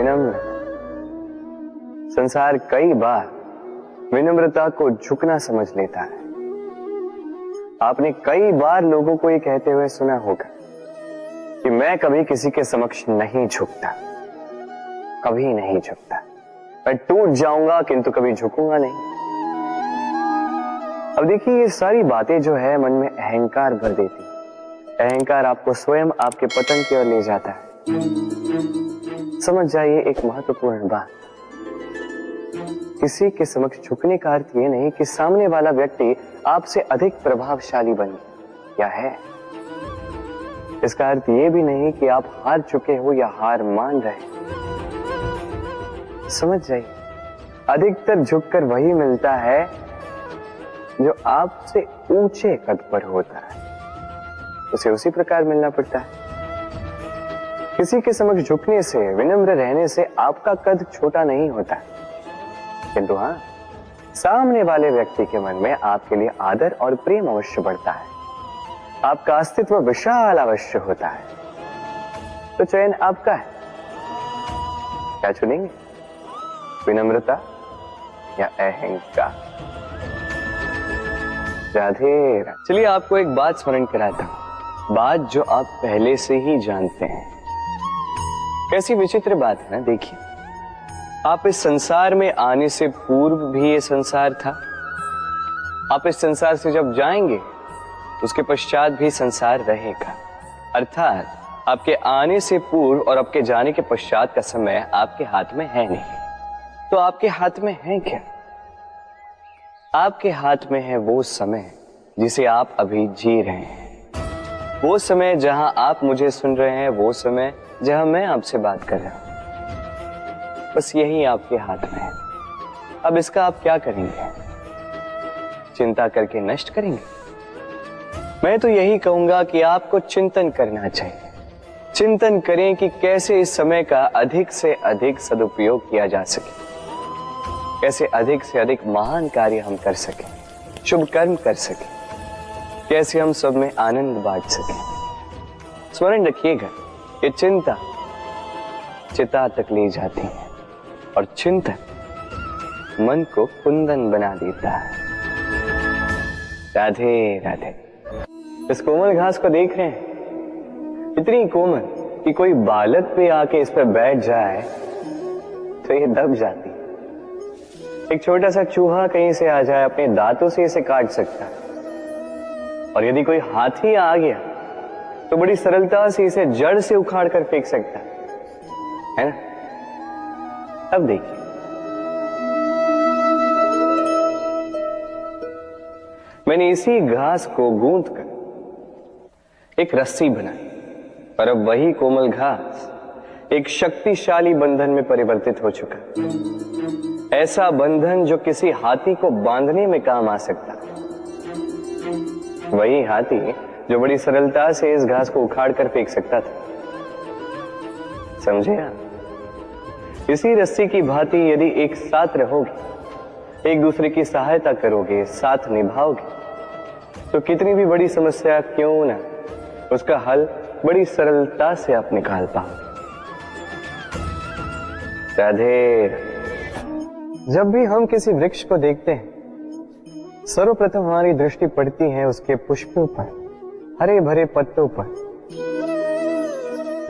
विनम्र है। संसार कई बार विनम्रता को झुकना समझ लेता है। आपने कई बार लोगों को ये कहते हुए सुना होगा कि मैं कभी किसी के समक्ष नहीं झुकता, कभी नहीं झुकता, मैं टूट जाऊंगा किंतु कभी झुकूंगा नहीं। अब देखिए, ये सारी बातें जो है मन में अहंकार भर देती है। अहंकार आपको स्वयं आपके पतन की ओर ले जाता है। समझ जाइए एक महत्वपूर्ण बात, किसी के समक्ष झुकने का अर्थ ये नहीं कि सामने वाला व्यक्ति आपसे अधिक प्रभावशाली बन गया है। इसका अर्थ ये भी नहीं कि आप हार चुके हो या हार मान रहे। समझ जाइए, अधिकतर झुककर वही मिलता है जो आपसे ऊंचे कद पर होता है, उसे उसी प्रकार मिलना पड़ता है। किसी के समक्ष झुकने से, विनम्र रहने से आपका कद छोटा नहीं होता, किंतु हाँ, सामने वाले व्यक्ति के मन में आपके लिए आदर और प्रेम अवश्य बढ़ता है, आपका अस्तित्व विशाल अवश्य होता है। तो चयन आपका है, क्या चुनेंगे, विनम्रता या अहंकार? राधे राधे। चलिए आपको एक बात स्मरण कराता हूं, बात जो आप पहले से ही जानते हैं। कैसी विचित्र बात है ना। देखिए, आप इस संसार में आने से पूर्व भी ये संसार था, आप इस संसार से जब जाएंगे उसके पश्चात भी संसार रहेगा। अर्थात आपके आने से पूर्व और आपके जाने के पश्चात का समय आपके हाथ में है नहीं। तो आपके हाथ में है क्या? आपके हाथ में है वो समय जिसे आप अभी जी रहे हैं, वो समय जहां आप मुझे सुन रहे हैं, वो समय जहां मैं आपसे बात कर रहा हूं। बस यही आपके हाथ में है। अब इसका आप क्या करेंगे? चिंता करके नष्ट करेंगे? मैं तो यही कहूंगा कि आपको चिंतन करना चाहिए। चिंतन करें कि कैसे इस समय का अधिक से अधिक सदुपयोग किया जा सके, कैसे अधिक से अधिक महान कार्य हम कर सकें, शुभ कर्म कर सकें, कैसे हम सब में आनंद बांट सकें। स्मरण रखिएगा, ये चिंता चिता तक ले जाती है और चिंतन मन को कुंदन बना देता है। राधे राधे। इस कोमल घास को देख रहे हैं, इतनी कोमल कि कोई बालक पे आके इस पर बैठ जाए तो ये दब जाती। एक छोटा सा चूहा कहीं से आ जाए, अपने दांतों से इसे काट सकता है, और यदि कोई हाथी आ गया तो बड़ी सरलता से इसे जड़ से उखाड़ कर फेंक सकता है ना। अब देखिए, मैंने इसी घास को गूंथ कर एक रस्सी बनाई, और अब वही कोमल घास एक शक्तिशाली बंधन में परिवर्तित हो चुका। ऐसा बंधन जो किसी हाथी को बांधने में काम आ सकता। वही हाथी जो बड़ी सरलता से इस घास को उखाड़ कर फेंक सकता था। समझे आप? इसी रस्सी की भांति यदि एक साथ रहोगे, एक दूसरे की सहायता करोगे, साथ निभाओगे, तो कितनी भी बड़ी समस्या क्यों ना, उसका हल बड़ी सरलता से आप निकाल पाओगे। राधे। जब भी हम किसी वृक्ष को देखते हैं, सर्वप्रथम हमारी दृष्टि पड़ती है उसके पुष्पों पर, हरे भरे पत्तों पर,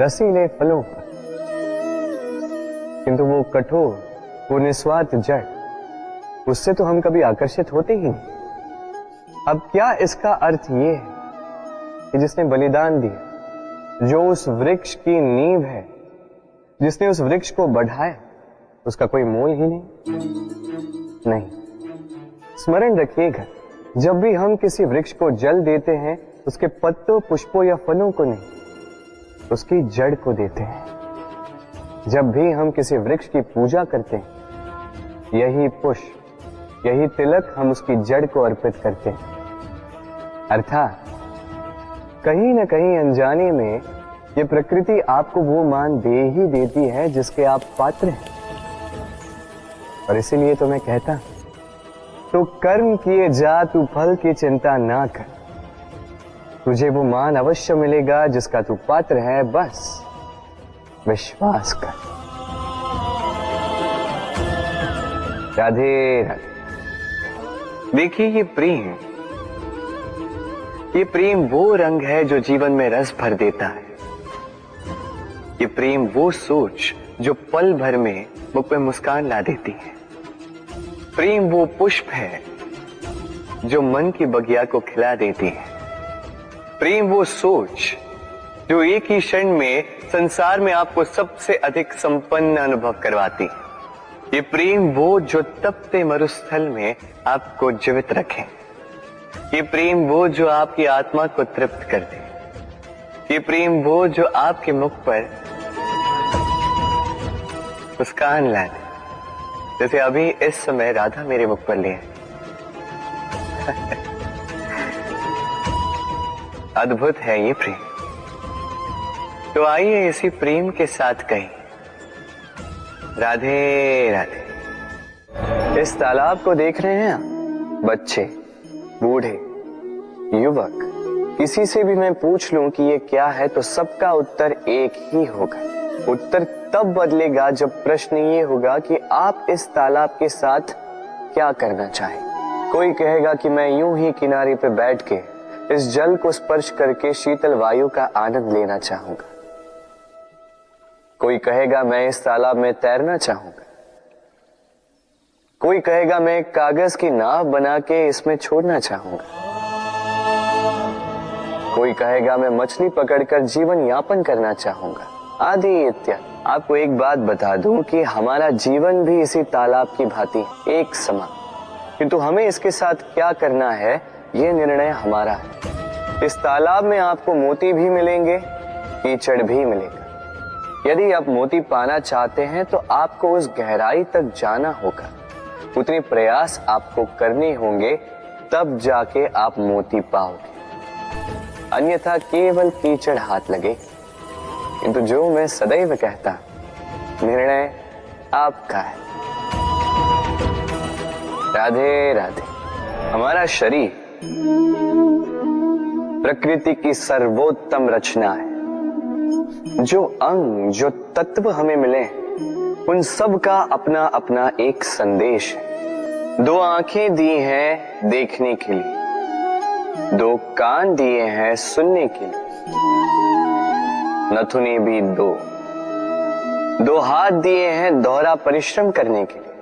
रसीले फलों पर, किंतु वो कठोर, वो निस्वार्थ जड़, उससे तो हम कभी आकर्षित होते ही नहीं। अब क्या इसका अर्थ ये है कि जिसने बलिदान दिया, जो उस वृक्ष की नींव है, जिसने उस वृक्ष को बढ़ाया, उसका कोई मोल ही नहीं। स्मरण रखिएगा, जब भी हम किसी वृक्ष को जल देते हैं, उसके पत्तों, पुष्पों या फलों को नहीं, उसकी जड़ को देते हैं। जब भी हम किसी वृक्ष की पूजा करते हैं, यही पुष्प, यही तिलक हम उसकी जड़ को अर्पित करते हैं। अर्थात कहीं न कहीं अनजाने में ये प्रकृति आपको वो मान दे ही देती है जिसके आप पात्र हैं। और इसीलिए तो मैं कहता, तो कर्म किए जा, तू फल की चिंता ना कर, तुझे वो मान अवश्य मिलेगा जिसका तू पात्र है, बस विश्वास कर। राधे राधे। देखिए ये प्रेम वो रंग है जो जीवन में रस भर देता है। ये प्रेम वो सोच जो पल भर में मुख पे मुस्कान ला देती है। प्रेम वो पुष्प है जो मन की बगिया को खिला देती है। प्रेम वो सोच जो एक ही क्षण में संसार में आपको सबसे अधिक संपन्न अनुभव करवाती है। ये प्रेम वो जो तपते मरुस्थल में आपको जीवित रखे। ये प्रेम वो जो आपकी आत्मा को तृप्त कर दे। ये प्रेम वो जो आपके मुख पर मुस्कान ला दे, जैसे अभी इस समय राधा मेरे मुख पर लिए। अद्भुत है ये प्रेम। तो आइए इसी प्रेम के साथ कहें राधे राधे। इस तालाब को देख रहे हैं आप? बच्चे, बूढ़े, युवक, किसी से भी मैं पूछ लूं कि ये क्या है तो सबका उत्तर एक ही होगा। उत्तर तब बदलेगा जब प्रश्न ये होगा कि आप इस तालाब के साथ क्या करना चाहें। कोई कहेगा कि मैं यूं ही किनारे पे बैठ के इस जल को स्पर्श करके शीतल वायु का आनंद लेना चाहूंगा। कोई कहेगा मैं इस तालाब में तैरना चाहूंगा। कोई कहेगा मैं एक कागज की नाव बना के इसमें छोड़ना चाहूंगा। कोई कहेगा मैं मछली पकड़कर जीवन यापन करना चाहूंगा, आदि इत्यादि। आपको एक बात बता दूं कि हमारा जीवन भी इसी तालाब की भांति एक समान, किंतु हमें इसके साथ क्या करना है यह निर्णय हमारा है। इस तालाब में आपको मोती भी मिलेंगे, कीचड़ भी मिलेगा। यदि आप मोती पाना चाहते हैं तो आपको उस गहराई तक जाना होगा, उतने प्रयास आपको करने होंगे, तब जाके आप मोती पाओगे। अन्यथा केवल कीचड़ हाथ लगे। किंतु जो मैं सदैव कहता, निर्णय आपका है। राधे राधे। हमारा शरीर प्रकृति की सर्वोत्तम रचना है। जो अंग, जो तत्व हमें मिले, उन सब का अपना अपना एक संदेश है। दो आंखें दी हैं देखने के लिए, दो कान दिए हैं सुनने के लिए, नथुने भी दो हाथ दिए हैं दोहरा परिश्रम करने के लिए,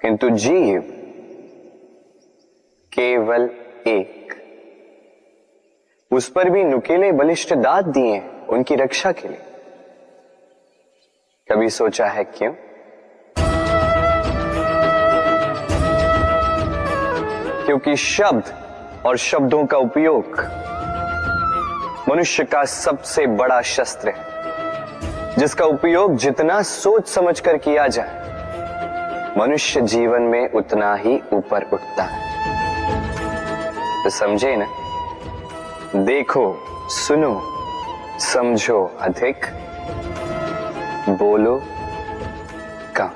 किंतु जीव केवल एक। उस पर भी नुकीले बलिष्ठ दांत दिए हैं उनकी रक्षा के लिए। कभी सोचा है क्यों? क्योंकि शब्द और शब्दों का उपयोग मनुष्य का सबसे बड़ा शस्त्र है, जिसका उपयोग जितना सोच समझकर किया जाए, मनुष्य जीवन में उतना ही ऊपर उठता है। तो समझे ना? देखो, सुनो, समझो अधिक, बोलो कम।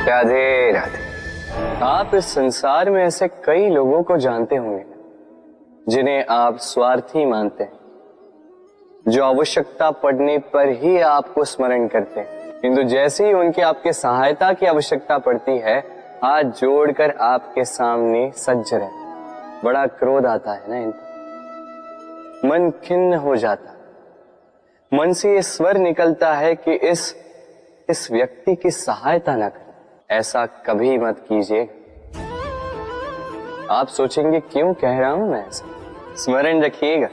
राधे राधे। आप इस संसार में ऐसे कई लोगों को जानते होंगे जिन्हें आप स्वार्थी मानते हैं, जो आवश्यकता पड़ने पर ही आपको स्मरण करते हैं, किंतु जैसे ही उनकी आपके सहायता की आवश्यकता पड़ती है, हाथ जोड़कर आपके सामने सज्ज रहते। बड़ा क्रोध आता है ना इनको, मन खिन्न हो जाता, मन से ये स्वर निकलता है कि इस व्यक्ति की सहायता ना करें। ऐसा कभी मत कीजिए। आप सोचेंगे क्यों कह रहा हूं मैं ऐसा? स्मरण रखिएगा,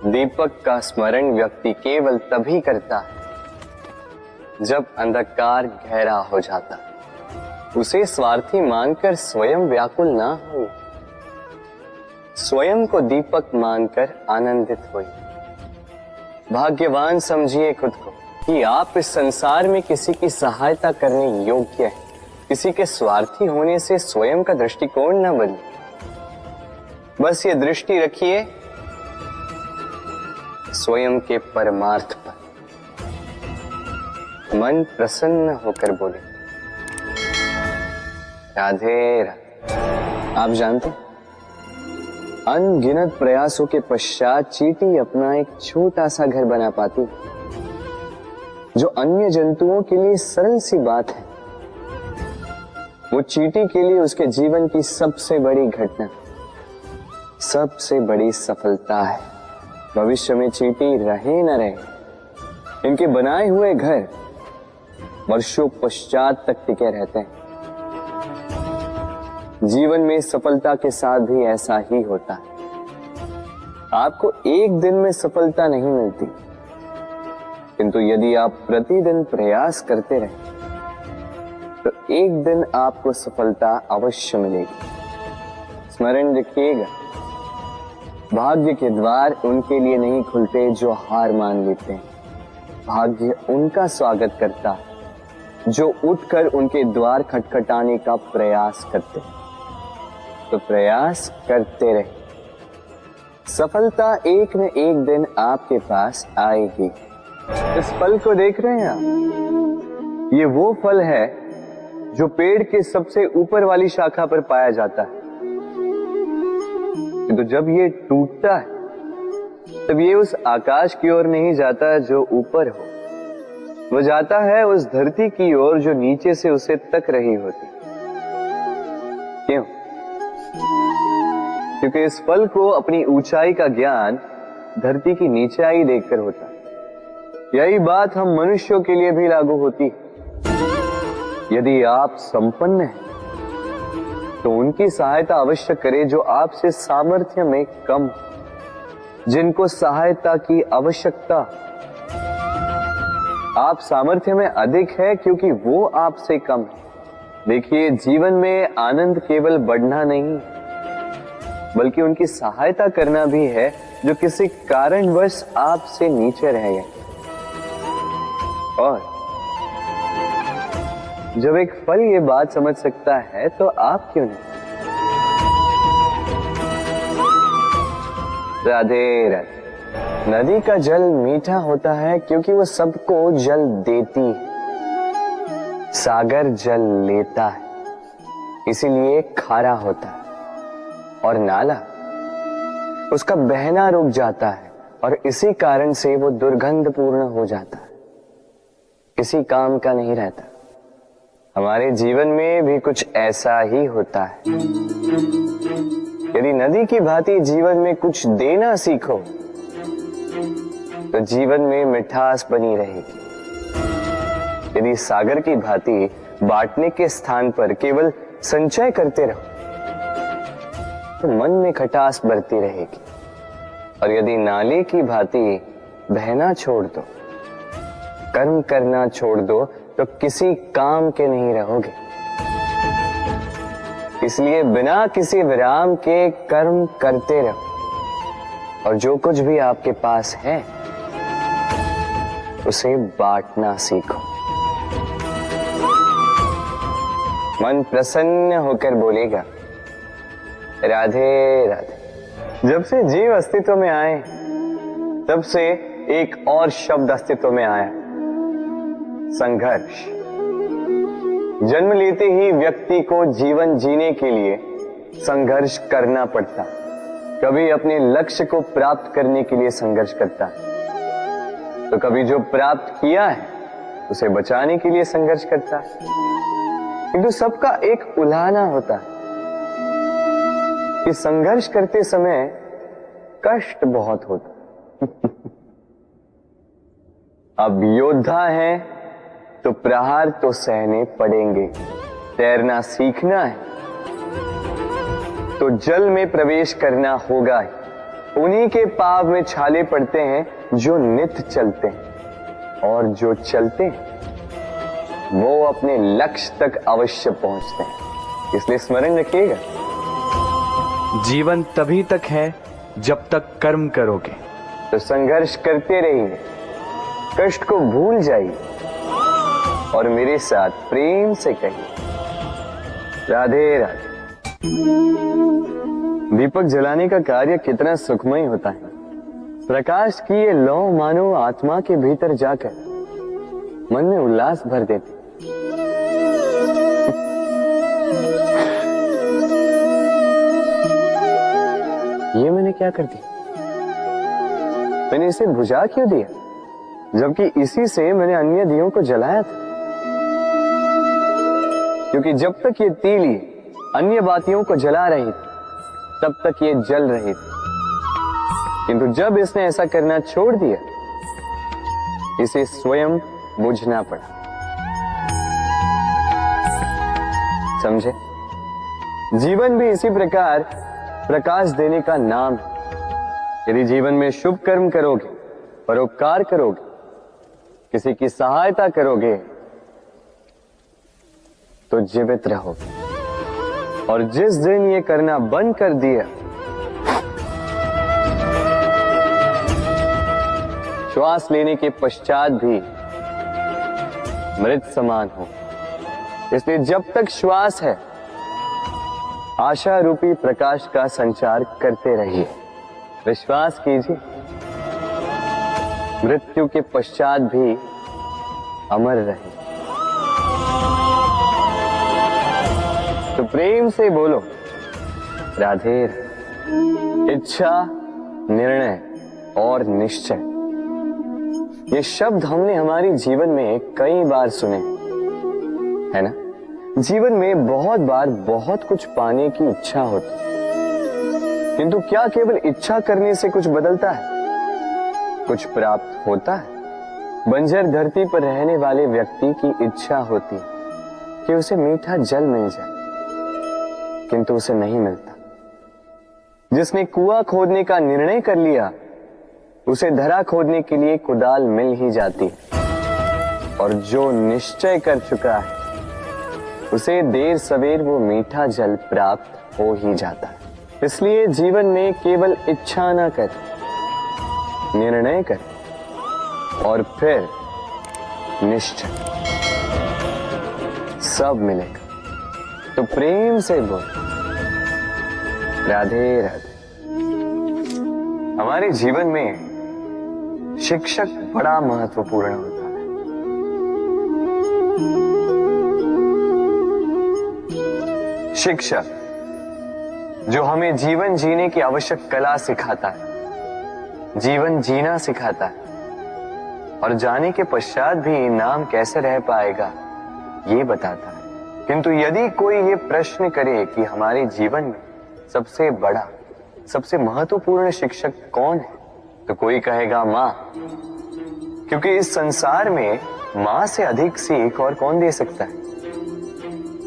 दीपक का स्मरण व्यक्ति केवल तभी करता है जब अंधकार गहरा हो जाता है। उसे स्वार्थी मानकर स्वयं व्याकुल ना हो, स्वयं को दीपक मानकर आनंदित होइए। भाग्यवान समझिए खुद को कि आप इस संसार में किसी की सहायता करने योग्य हैं। किसी के स्वार्थी होने से स्वयं का दृष्टिकोण न बदले। बस ये दृष्टि रखिए स्वयं के परमार्थ पर। मन प्रसन्न होकर बोले राधे राधे। आप जानते हैं, अनगिनत प्रयासों के पश्चात चींटी अपना एक छोटा सा घर बना पाती, जो अन्य जंतुओं के लिए सरल सी बात है, वो चींटी के लिए उसके जीवन की सबसे बड़ी घटना, सबसे बड़ी सफलता है। भविष्य में चींटी रहे न रहे, इनके बनाए हुए घर वर्षों पश्चात तक टिके रहते हैं। जीवन में सफलता के साथ भी ऐसा ही होता है। आपको एक दिन में सफलता नहीं मिलती, किंतु यदि आप प्रतिदिन प्रयास करते रहे तो एक दिन आपको सफलता अवश्य मिलेगी। स्मरण रखिएगा, भाग्य के द्वार उनके लिए नहीं खुलते जो हार मान लेते हैं। भाग्य उनका स्वागत करता है जो उठकर उनके द्वार खटखटाने का प्रयास करते हैं। तो प्रयास करते रहे, सफलता एक न एक दिन आपके पास आएगी। इस फल को देख रहे हैं आप? ये वो फल है जो पेड़ के सबसे ऊपर वाली शाखा पर पाया जाता है। तो जब ये टूटता है तब ये उस आकाश की ओर नहीं जाता जो ऊपर हो, वो जाता है उस धरती की ओर जो नीचे से उसे तक रही होती। क्यों? क्योंकि इस फल को अपनी ऊंचाई का ज्ञान धरती की नीचाई देखकर होता है। यही बात हम मनुष्यों के लिए भी लागू होती है। यदि आप संपन्न हैं तो उनकी सहायता अवश्य करें जो आपसे सामर्थ्य में कम, जिनको सहायता की आवश्यकता। आप सामर्थ्य में अधिक है क्योंकि वो आपसे कम है। देखिए, जीवन में आनंद केवल बढ़ना नहीं बल्कि उनकी सहायता करना भी है जो किसी कारणवश आपसे नीचे रह गए। और जब एक फल ये बात समझ सकता है तो आप क्यों नहीं? राधे राधे। नदी का जल मीठा होता है क्योंकि वो सबको जल देती है। सागर जल लेता है इसीलिए खारा होता है, और नाला उसका बहना रुक जाता है और इसी कारण से वो दुर्गंधपूर्ण हो जाता है, किसी काम का नहीं रहता। हमारे जीवन में भी कुछ ऐसा ही होता है। यदि नदी की भांति जीवन में कुछ देना सीखो तो जीवन में मिठास बनी रहेगी। यदि सागर की भांति बांटने के स्थान पर केवल संचय करते रहो तो मन में खटास बढ़ती रहेगी। और यदि नाले की भांति बहना छोड़ दो, कर्म करना छोड़ दो तो किसी काम के नहीं रहोगे। इसलिए बिना किसी विराम के कर्म करते रहो और जो कुछ भी आपके पास है उसे बांटना सीखो। मन प्रसन्न होकर बोलेगा, राधे राधे। जब से जीव अस्तित्व में आए तब से एक और शब्द अस्तित्व में आया, संघर्ष। जन्म लेते ही व्यक्ति को जीवन जीने के लिए संघर्ष करना पड़ता। कभी अपने लक्ष्य को प्राप्त करने के लिए संघर्ष करता, तो कभी जो प्राप्त किया है उसे बचाने के लिए संघर्ष करता है। किंतु सबका एक उलाहना होता है कि संघर्ष करते समय कष्ट बहुत होता। अब योद्धा है तो प्रहार तो सहने पड़ेंगे। तैरना सीखना है तो जल में प्रवेश करना होगा ही। उन्हीं के पाव में छाले पड़ते हैं जो नित्य चलते हैं, और जो चलते हैं वो अपने लक्ष्य तक अवश्य पहुंचते हैं। इसलिए स्मरण रखिएगा, जीवन तभी तक है जब तक कर्म करोगे। तो संघर्ष करते रहिए, कष्ट को भूल जाइए और मेरे साथ प्रेम से कहिए, राधे राधे। दीपक जलाने का कार्य कितना सुखमय होता है। प्रकाश की ये लौ मानो आत्मा के भीतर जाकर मन में उल्लास भर देती। ये मैंने क्या कर दिया? मैंने इसे बुझा क्यों दिया? जबकि इसी से मैंने अन्य दियों को जलाया था। क्योंकि जब तक ये तीली अन्य बातियों को जला रही थी तब तक ये जल रही थी, किंतु जब इसने ऐसा करना छोड़ दिया इसे स्वयं बुझना पड़ा। समझे? जीवन भी इसी प्रकार प्रकाश देने का नाम है। यदि जीवन में शुभ कर्म करोगे, परोपकार करोगे, किसी की सहायता करोगे तो जीवित रहोगे। और जिस दिन ये करना बंद कर दिया, श्वास लेने के पश्चात भी मृत समान हो। इसलिए जब तक श्वास है आशा रूपी प्रकाश का संचार करते रहिए। विश्वास कीजिए, मृत्यु के पश्चात भी अमर रहिए। तो प्रेम से बोलो राधे राधे। इच्छा, निर्णय और निश्चय, ये शब्द हमने हमारे जीवन में कई बार सुने, है ना? जीवन में बहुत बार बहुत कुछ पाने की इच्छा होती, किंतु क्या केवल इच्छा करने से कुछ बदलता है? कुछ प्राप्त होता है? बंजर धरती पर रहने वाले व्यक्ति की इच्छा होती है कि उसे मीठा जल मिल जाए, किंतु उसे नहीं मिलता। जिसने कुआं खोदने का निर्णय कर लिया उसे धरा खोदने के लिए कुदाल मिल ही जाती है, और जो निश्चय कर चुका है उसे देर सवेर वो मीठा जल प्राप्त हो ही जाता है। इसलिए जीवन में केवल इच्छा ना कर, निर्णय कर और फिर निश्चय, सब मिलेगा। तो प्रेम से बोल राधे राधे। हमारे जीवन में शिक्षक बड़ा महत्वपूर्ण होता है। शिक्षक जो हमें जीवन जीने की आवश्यक कला सिखाता है, जीवन जीना सिखाता है, और जाने के पश्चात भी नाम कैसे रह पाएगा ये बताता है। किंतु यदि कोई ये प्रश्न करे कि हमारे जीवन में सबसे बड़ा, सबसे महत्वपूर्ण शिक्षक कौन है, तो कोई कहेगा मां, क्योंकि इस संसार में मां से अधिक सीख और कौन दे सकता है।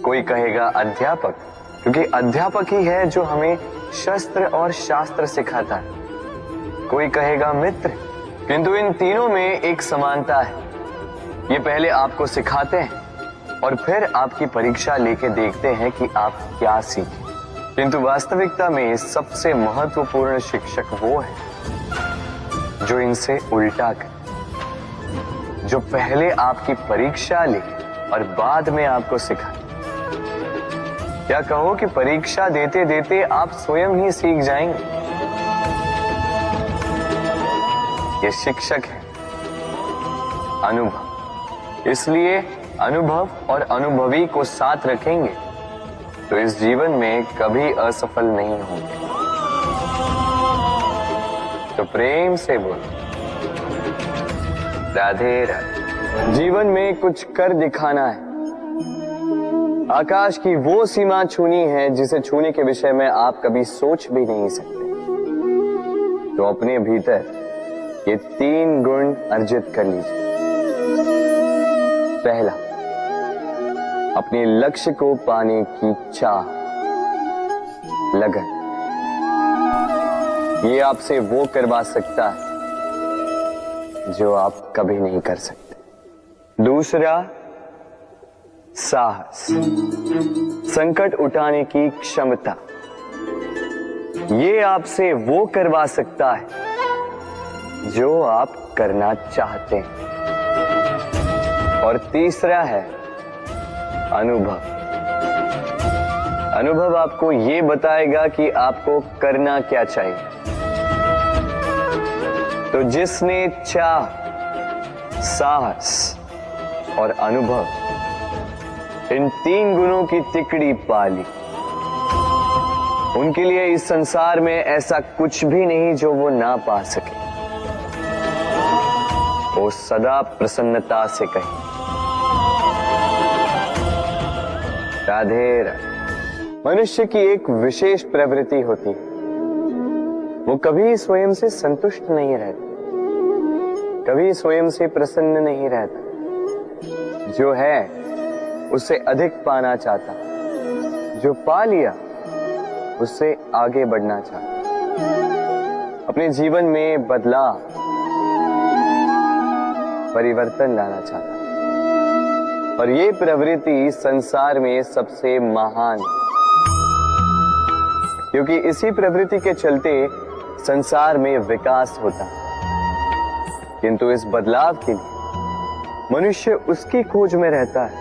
कोई कहेगा अध्यापक, क्योंकि अध्यापक ही है जो हमें शस्त्र और शास्त्र सिखाता है। कोई कहेगा मित्र, किंतु इन तीनों में एक समानता है, ये पहले आपको सिखाते हैं और फिर आपकी परीक्षा लेके देखते हैं कि आप क्या सीखे। किंतु वास्तविकता में सबसे महत्वपूर्ण शिक्षक वो है जो इनसे उल्टा करे, जो पहले आपकी परीक्षा ले और बाद में आपको सिखाए। क्या कहो कि परीक्षा देते देते आप स्वयं ही सीख जाएंगे। ये शिक्षक है अनुभव। इसलिए अनुभव और अनुभवी को साथ रखेंगे तो इस जीवन में कभी असफल नहीं होंगे। तो प्रेम से बोलो राधे राधे। जीवन में कुछ कर दिखाना है, आकाश की वो सीमा छूनी है जिसे छूने के विषय में आप कभी सोच भी नहीं सकते। तो अपने भीतर ये 3 गुण अर्जित कर लीजिए। पहला, अपने लक्ष्य को पाने की चाह, लगन। ये आपसे वो करवा सकता है जो आप कभी नहीं कर सकते। दूसरा, साहस, संकट उठाने की क्षमता। ये आपसे वो करवा सकता है जो आप करना चाहते हैं। और तीसरा है अनुभव। अनुभव आपको ये बताएगा कि आपको करना क्या चाहिए। तो जिसने चाह, साहस और अनुभव, इन 3 गुणों की तिकड़ी पाली, उनके लिए इस संसार में ऐसा कुछ भी नहीं जो वो ना पा सके। वो सदा प्रसन्नता से कहे राधे राधे। मनुष्य की एक विशेष प्रवृत्ति होती है, वो कभी स्वयं से संतुष्ट नहीं रहता, कभी स्वयं से प्रसन्न नहीं रहता। जो है उससे अधिक पाना चाहता, जो पा लिया उससे आगे बढ़ना चाहता, अपने जीवन में बदलाव परिवर्तन लाना चाहता। और ये प्रवृत्ति संसार में सबसे महान है, क्योंकि इसी प्रवृत्ति के चलते संसार में विकास होता है। किंतु इस बदलाव के लिए मनुष्य उसकी खोज में रहता है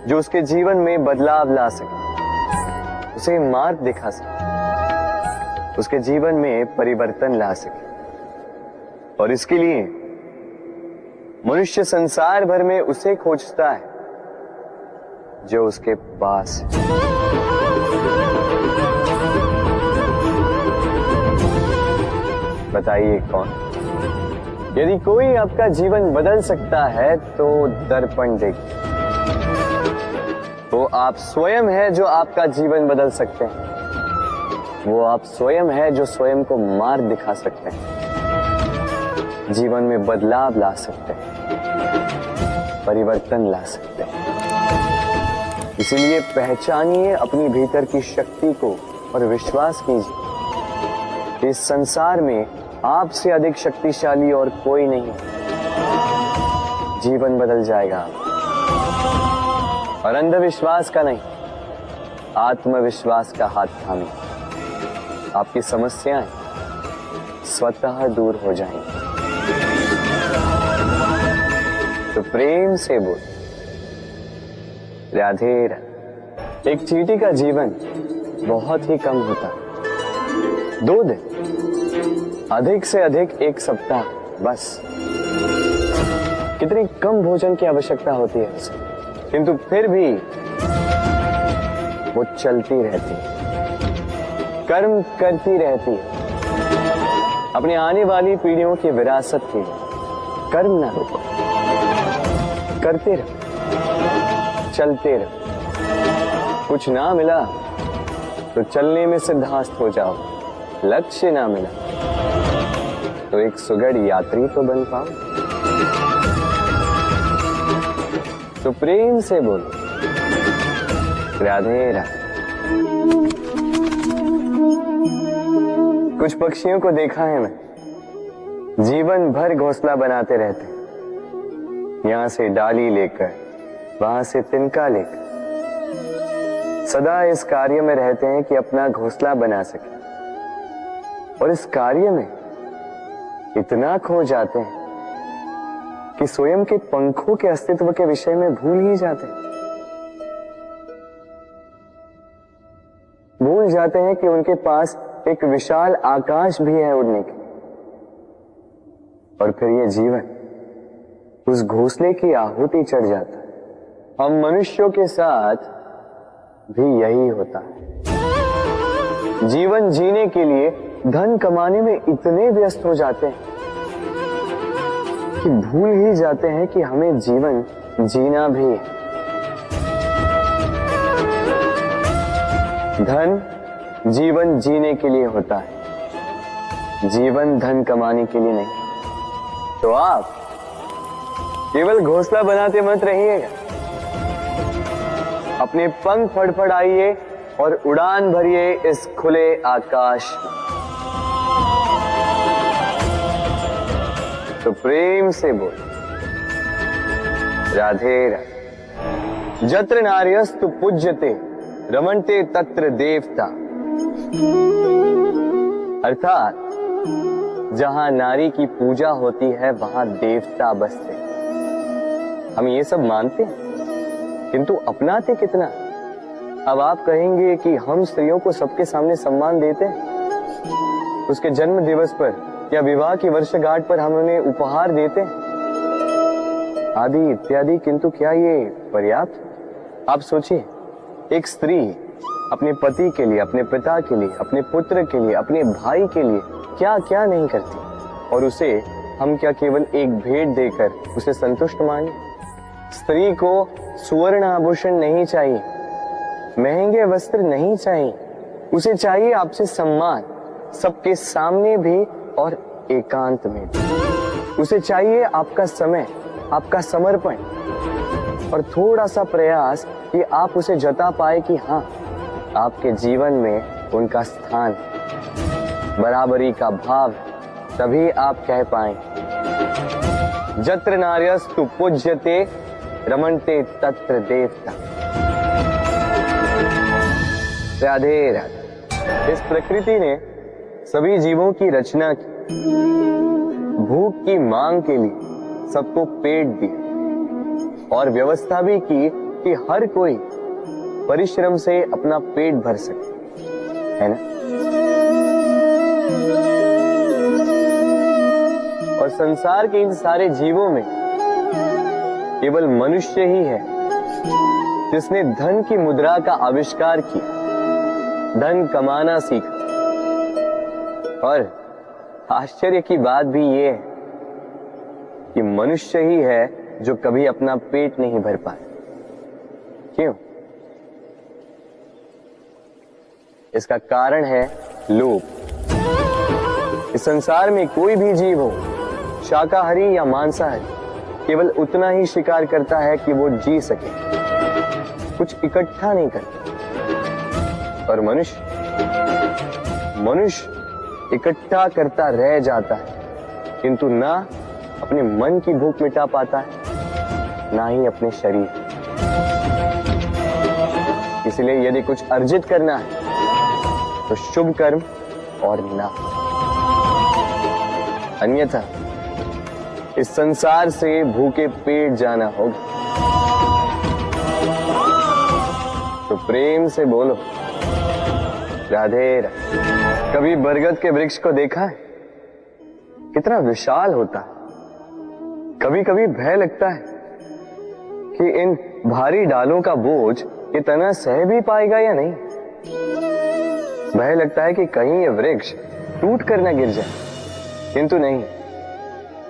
जो उसके जीवन में बदलाव ला सके, उसे मार्ग दिखा सके, उसके जीवन में परिवर्तन ला सके। और इसके लिए मनुष्य संसार भर में उसे खोजता है जो उसके पास है। बताइए कौन? यदि कोई आपका जीवन बदल सकता है तो दर्पण देखिए, वो आप स्वयं है जो आपका जीवन बदल सकते हैं। वो आप स्वयं है जो स्वयं को मार्ग दिखा सकते हैं, जीवन में बदलाव ला सकते हैं, परिवर्तन ला सकते हैं। इसीलिए पहचानिए अपनी भीतर की शक्ति को और विश्वास कीजिए, इस संसार में आपसे अधिक शक्तिशाली और कोई नहीं। जीवन बदल जाएगा और अंधविश्वास का नहीं, आत्मविश्वास का हाथ थामिए, आपकी समस्याएं स्वतः दूर हो जाएंगी। तो प्रेम से बोल राधे राधे। एक चींटी का जीवन बहुत ही कम होता, 2 दिन, अधिक से अधिक 1 सप्ताह, बस। कितनी कम भोजन की आवश्यकता होती है उसे, किंतु फिर भी वो चलती रहती है, कर्म करती रहती है, अपनी आने वाली पीढ़ियों की विरासत के लिए। कर्म ना रुको, करते रहो, चलते रहो। कुछ ना मिला तो चलने में सिद्धांत हो जाओ, लक्ष्य ना मिला तो एक सुगढ़ यात्री तो बन पाओ। तो प्रेम से बोलो राधे राधे। कुछ पक्षियों को देखा है मैं, जीवन भर घोंसला बनाते रहते, यहां से डाली लेकर, वहां से तिनका लेकर, सदा इस कार्य में रहते हैं कि अपना घोंसला बना सके। और इस कार्य में इतना खो जाते हैं कि स्वयं के पंखों के अस्तित्व के विषय में भूल ही जाते हैं। भूल जाते हैं कि उनके पास एक विशाल आकाश भी है उड़ने की। और फिर ये जीवन उस घोंसले की आहुति चढ़ जाता है। हम मनुष्यों के साथ भी यही होता है। जीवन जीने के लिए धन कमाने में इतने व्यस्त हो जाते हैं कि भूल ही जाते हैं कि हमें जीवन जीना भी है। धन जीवन जीने के लिए होता है, जीवन धन कमाने के लिए नहीं। तो आप केवल घोंसला बनाते मत रहिएगा, अपने पंख फड़फड़ाइए और उड़ान भरिए इस खुले आकाश में। तो प्रेम से बोल राधे राधे। जत्र नार्यस्तु पूज्यते रमन्ते तत्र देवता। अर्थात जहां नारी की पूजा होती है वहां देवता बसते। हम ये सब मानते हैं किंतु अपनाते कितना? अब आप कहेंगे कि हम स्त्रियों को सबके सामने सम्मान देते हैं, उसके जन्म दिवस पर या विवाह की वर्षगांठ पर हम उन्हें उपहार देते हैं आदि इत्यादि, किंतु क्या ये पर्याप्त? आप सोचिए, एक स्त्री अपने पति के लिए, अपने पिता के लिए, अपने पुत्र के लिए, अपने भाई के लिए क्या क्या नहीं करती, और उसे हम क्या केवल एक भेंट देकर उसे संतुष्ट माने? स्त्री को सुवर्ण आभूषण नहीं चाहिए, महंगे वस्त्र नहीं चाहिए, उसे चाहिए आपसे सम्मान, सबके सामने भी और एकांत में भी। उसे चाहिए आपका समय, आपका समर्पण और थोड़ा सा प्रयास कि आप उसे जता पाए कि हाँ, आपके जीवन में उनका स्थान है, बराबरी का भाव, तभी आप कह पाए जत्र नार्यस्तु पूज्यते रमन्ते तत्र देवता। राधे राधे। इस प्रकृति ने सभी जीवों की रचना की, भूख की मांग के लिए सबको पेट दिया और व्यवस्था भी की कि हर कोई परिश्रम से अपना पेट भर सके, है ना? और संसार के इन सारे जीवों में केवल मनुष्य ही है जिसने धन की मुद्रा का आविष्कार किया, धन कमाना सीखा। और आश्चर्य की बात भी ये है कि मनुष्य ही है जो कभी अपना पेट नहीं भर पाया। क्यों? इसका कारण है लोभ। इस संसार में कोई भी जीव हो, शाकाहारी या मांसाहारी, केवल उतना ही शिकार करता है कि वो जी सके, कुछ इकट्ठा नहीं करता। और मनुष्य इकट्ठा करता रह जाता है, किंतु ना अपने मन की भूख मिटा पाता है, ना ही अपने शरीर। इसलिए यदि कुछ अर्जित करना है तो शुभ कर्म और ना, अन्यथा इस संसार से भूखे पेट जाना होगा। तो प्रेम से बोलो राधे राधे। कभी बरगद के वृक्ष को देखा है? कितना विशाल होता है। कभी कभी भय लगता है कि इन भारी डालों का बोझ ये तना सह भी पाएगा या नहीं। भय लगता है कि कहीं ये वृक्ष टूट कर न गिर जाए, किंतु नहीं।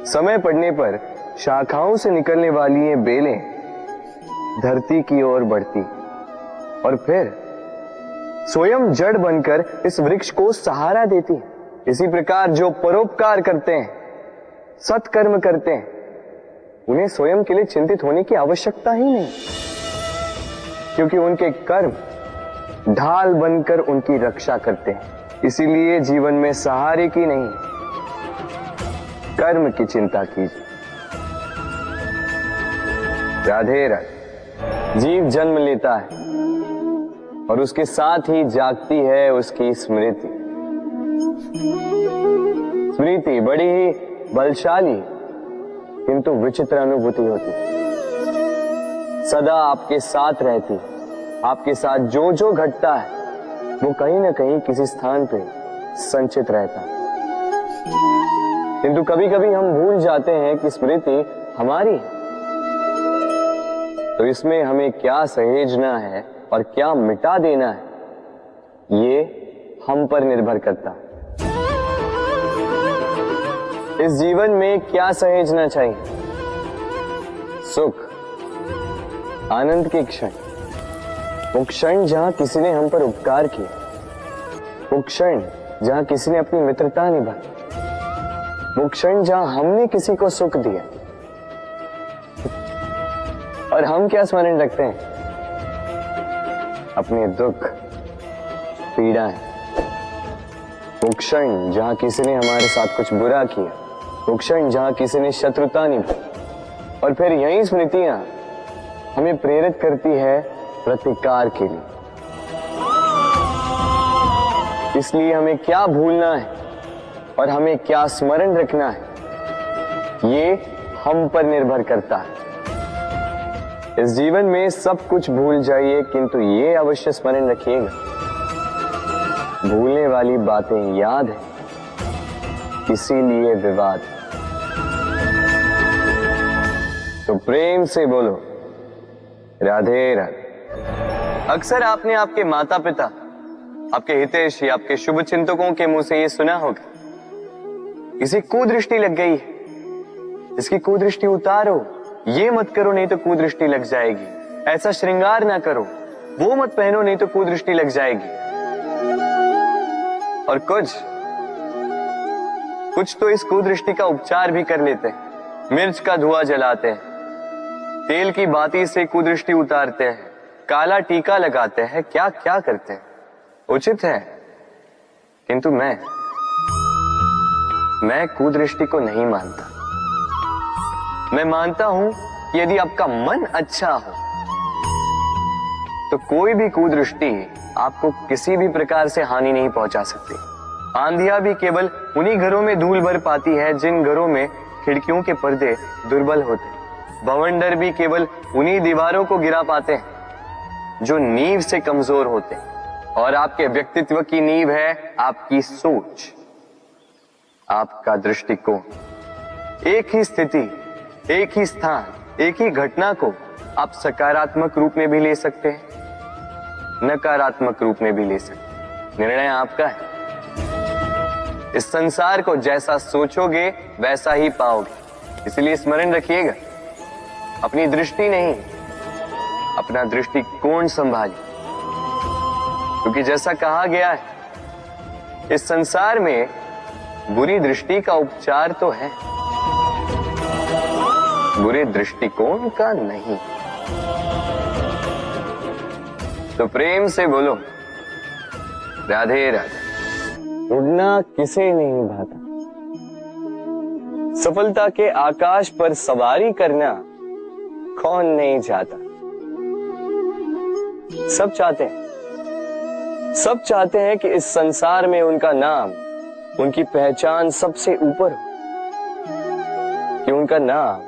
समय पड़ने पर शाखाओं से निकलने वाली ये बेलें धरती की ओर बढ़ती और फिर स्वयं जड़ बनकर इस वृक्ष को सहारा देती। इसी प्रकार जो परोपकार करते हैं, सत्कर्म करते हैं, उन्हें स्वयं के लिए चिंतित होने की आवश्यकता ही नहीं, क्योंकि उनके कर्म ढाल बनकर उनकी रक्षा करते हैं। इसीलिए जीवन में सहारे की नहीं, कर्म की चिंता कीजिए। राधे राधे। जीव जन्म लेता है और उसके साथ ही जागती है उसकी स्मृति। स्मृति बड़ी ही बलशाली किंतु विचित्र अनुभूति होती, सदा आपके साथ रहती। आपके साथ जो जो घटता है वो कहीं ना कहीं किसी स्थान पे संचित रहता है। किंतु कभी कभी हम भूल जाते हैं कि स्मृति हमारी है, तो इसमें हमें क्या सहेजना है और क्या मिटा देना है, ये हम पर निर्भर करता है। इस जीवन में क्या सहेजना चाहिए? सुख, आनंद के क्षण, वो क्षण जहां किसी ने हम पर उपकार किया, वो क्षण जहां किसी ने अपनी मित्रता निभाई, वो क्षण जहां हमने किसी को सुख दिया। और हम क्या स्मरण रखते हैं? अपने दुख, पीड़ाएं। वो क्षण जहां किसी ने हमारे साथ कुछ बुरा किया, वो क्षण जहां किसी ने शत्रुता निभाई। और फिर यही स्मृतियां हमें प्रेरित करती है प्रतिकार के लिए। इसलिए हमें क्या भूलना है और हमें क्या स्मरण रखना है, ये हम पर निर्भर करता है। इस जीवन में सब कुछ भूल जाइए, किंतु ये अवश्य स्मरण रखिएगा, भूलने वाली बातें याद है, इसीलिए विवाद। तो प्रेम से बोलो राधे राधे। अक्सर आपने आपके माता पिता, आपके हितैषी, आपके शुभ चिंतकों के मुंह से ये सुना होगा, किसी कुदृष्टि लग गई है, इसकी कुदृष्टि उतारो, ये मत करो नहीं तो कुदृष्टि लग जाएगी, ऐसा श्रृंगार ना करो, वो मत पहनो नहीं तो कुदृष्टि लग जाएगी। और कुछ तो इस कुदृष्टि का उपचार भी कर लेते हैं। मिर्च का धुआं जलाते हैं, तेल की बाती से कुदृष्टि उतारते हैं, काला टीका लगाते हैं, क्या क्या करते हैं। उचित है, किंतु मैं कुदृष्टि को नहीं मानता। मैं मानता हूं कि यदि आपका मन अच्छा हो तो कोई भी कुदृष्टि आपको किसी भी प्रकार से हानि नहीं पहुंचा सकती। आंधियां भी केवल उन्हीं घरों में धूल भर पाती है जिन घरों में खिड़कियों के पर्दे दुर्बल होते हैं। बवंडर भी केवल उन्हीं दीवारों को गिरा पाते हैं जो नींव से कमजोर होते हैं। और आपके व्यक्तित्व की नींव है आपकी सोच, आपका दृष्टिकोण। एक ही स्थिति, एक ही स्थान, एक ही घटना को आप सकारात्मक रूप में भी ले सकते हैं, नकारात्मक रूप में भी ले सकते हैं। निर्णय आपका है। इस संसार को जैसा सोचोगे वैसा ही पाओगे। इसलिए स्मरण रखिएगा, अपनी दृष्टि नहीं, अपना दृष्टिकोण संभालिए। क्योंकि जैसा कहा गया है, इस संसार में बुरी दृष्टि का उपचार तो है, बुरे दृष्टिकोण का नहीं। तो प्रेम से बोलो, राधे राधे। उड़ना किसे नहीं भाता, सफलता के आकाश पर सवारी करना कौन नहीं चाहता। सब चाहते हैं कि इस संसार में उनका नाम, उनकी पहचान सबसे ऊपर हो, कि उनका नाम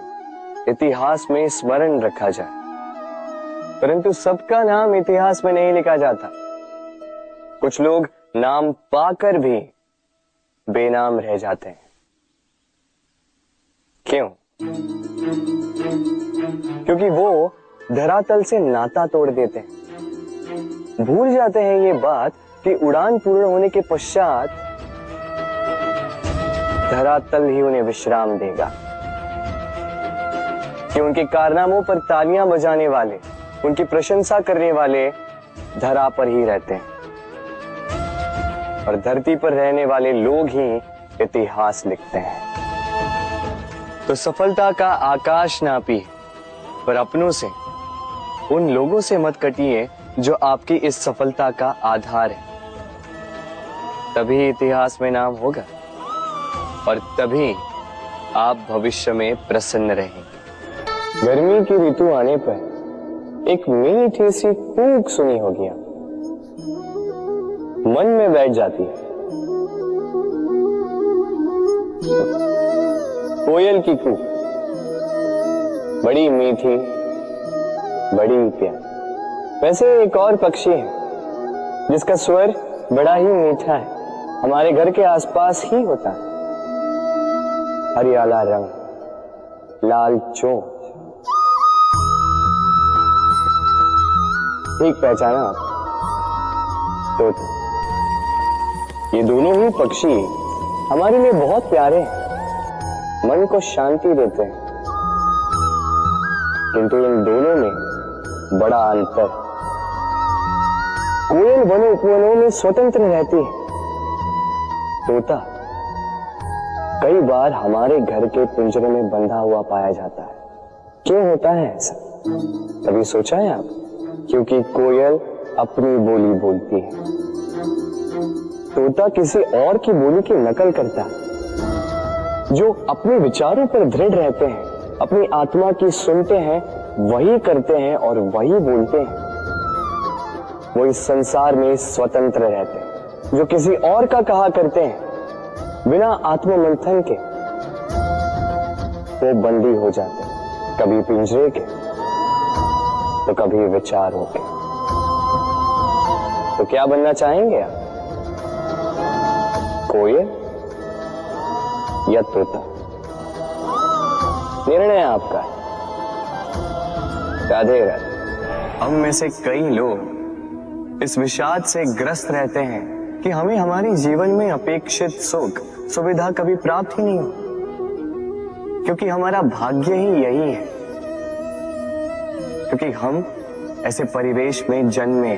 इतिहास में स्मरण रखा जाए। परंतु सबका नाम इतिहास में नहीं लिखा जाता। कुछ लोग नाम पाकर भी बेनाम रह जाते हैं। क्यों? क्योंकि वो धरातल से नाता तोड़ देते हैं। भूल जाते हैं ये बात कि उड़ान पूर्ण होने के पश्चात धरातल ही उन्हें विश्राम देगा, कि उनके कारनामों पर तालियां बजाने वाले, उनकी प्रशंसा करने वाले धरा पर ही रहते हैं और धरती पर रहने वाले लोग ही इतिहास लिखते हैं। तो सफलता का आकाश नापी, पर अपनों से, उन लोगों से मत कटिए जो आपकी इस सफलता का आधार है। तभी इतिहास में नाम होगा और तभी आप भविष्य में प्रसन्न रहेंगे। गर्मी की ऋतु आने पर एक मीठी सी कूक सुनी होगी, मन में बैठ जाती है। कोयल की कूक, बड़ी मीठी, बड़ी प्यारी। वैसे एक और पक्षी है जिसका स्वर बड़ा ही मीठा है, हमारे घर के आसपास ही होता है। हरियाला रंग, लाल चोंच, ठीक पहचाना आप? तोता। ये दोनों ही पक्षी हमारे लिए बहुत प्यारे हैं, मन को शांति देते हैं। किंतु इन दोनों में बड़ा अंतर। कोयल वनों उपवनों में स्वतंत्र रहती है, तोता कई बार हमारे घर के पिंजरे में बंधा हुआ पाया जाता है। क्यों होता है ऐसा? कभी सोचा है आप? क्योंकि कोयल अपनी बोली बोलती है, तोता किसी और की बोली की नकल करता है। जो अपने विचारों पर दृढ़ रहते हैं, अपनी आत्मा की सुनते हैं, वही करते हैं और वही बोलते हैं। वो इस संसार में स्वतंत्र रहते हैं। जो किसी और का कहा करते हैं बिना आत्ममंथन के, वो बंदी हो जाते हैं, कभी पिंजरे के तो कभी विचारों के। तो क्या बनना चाहेंगे आप? कोयल या तोता? निर्णय आपका है। राधे राधे। हम में से कई लोग इस विषाद से ग्रस्त रहते हैं कि हमें हमारे जीवन में अपेक्षित सुख सुविधा कभी प्राप्त ही नहीं हो। क्योंकि हमारा भाग्य ही यही है, क्योंकि हम ऐसे परिवेश में जन्मे।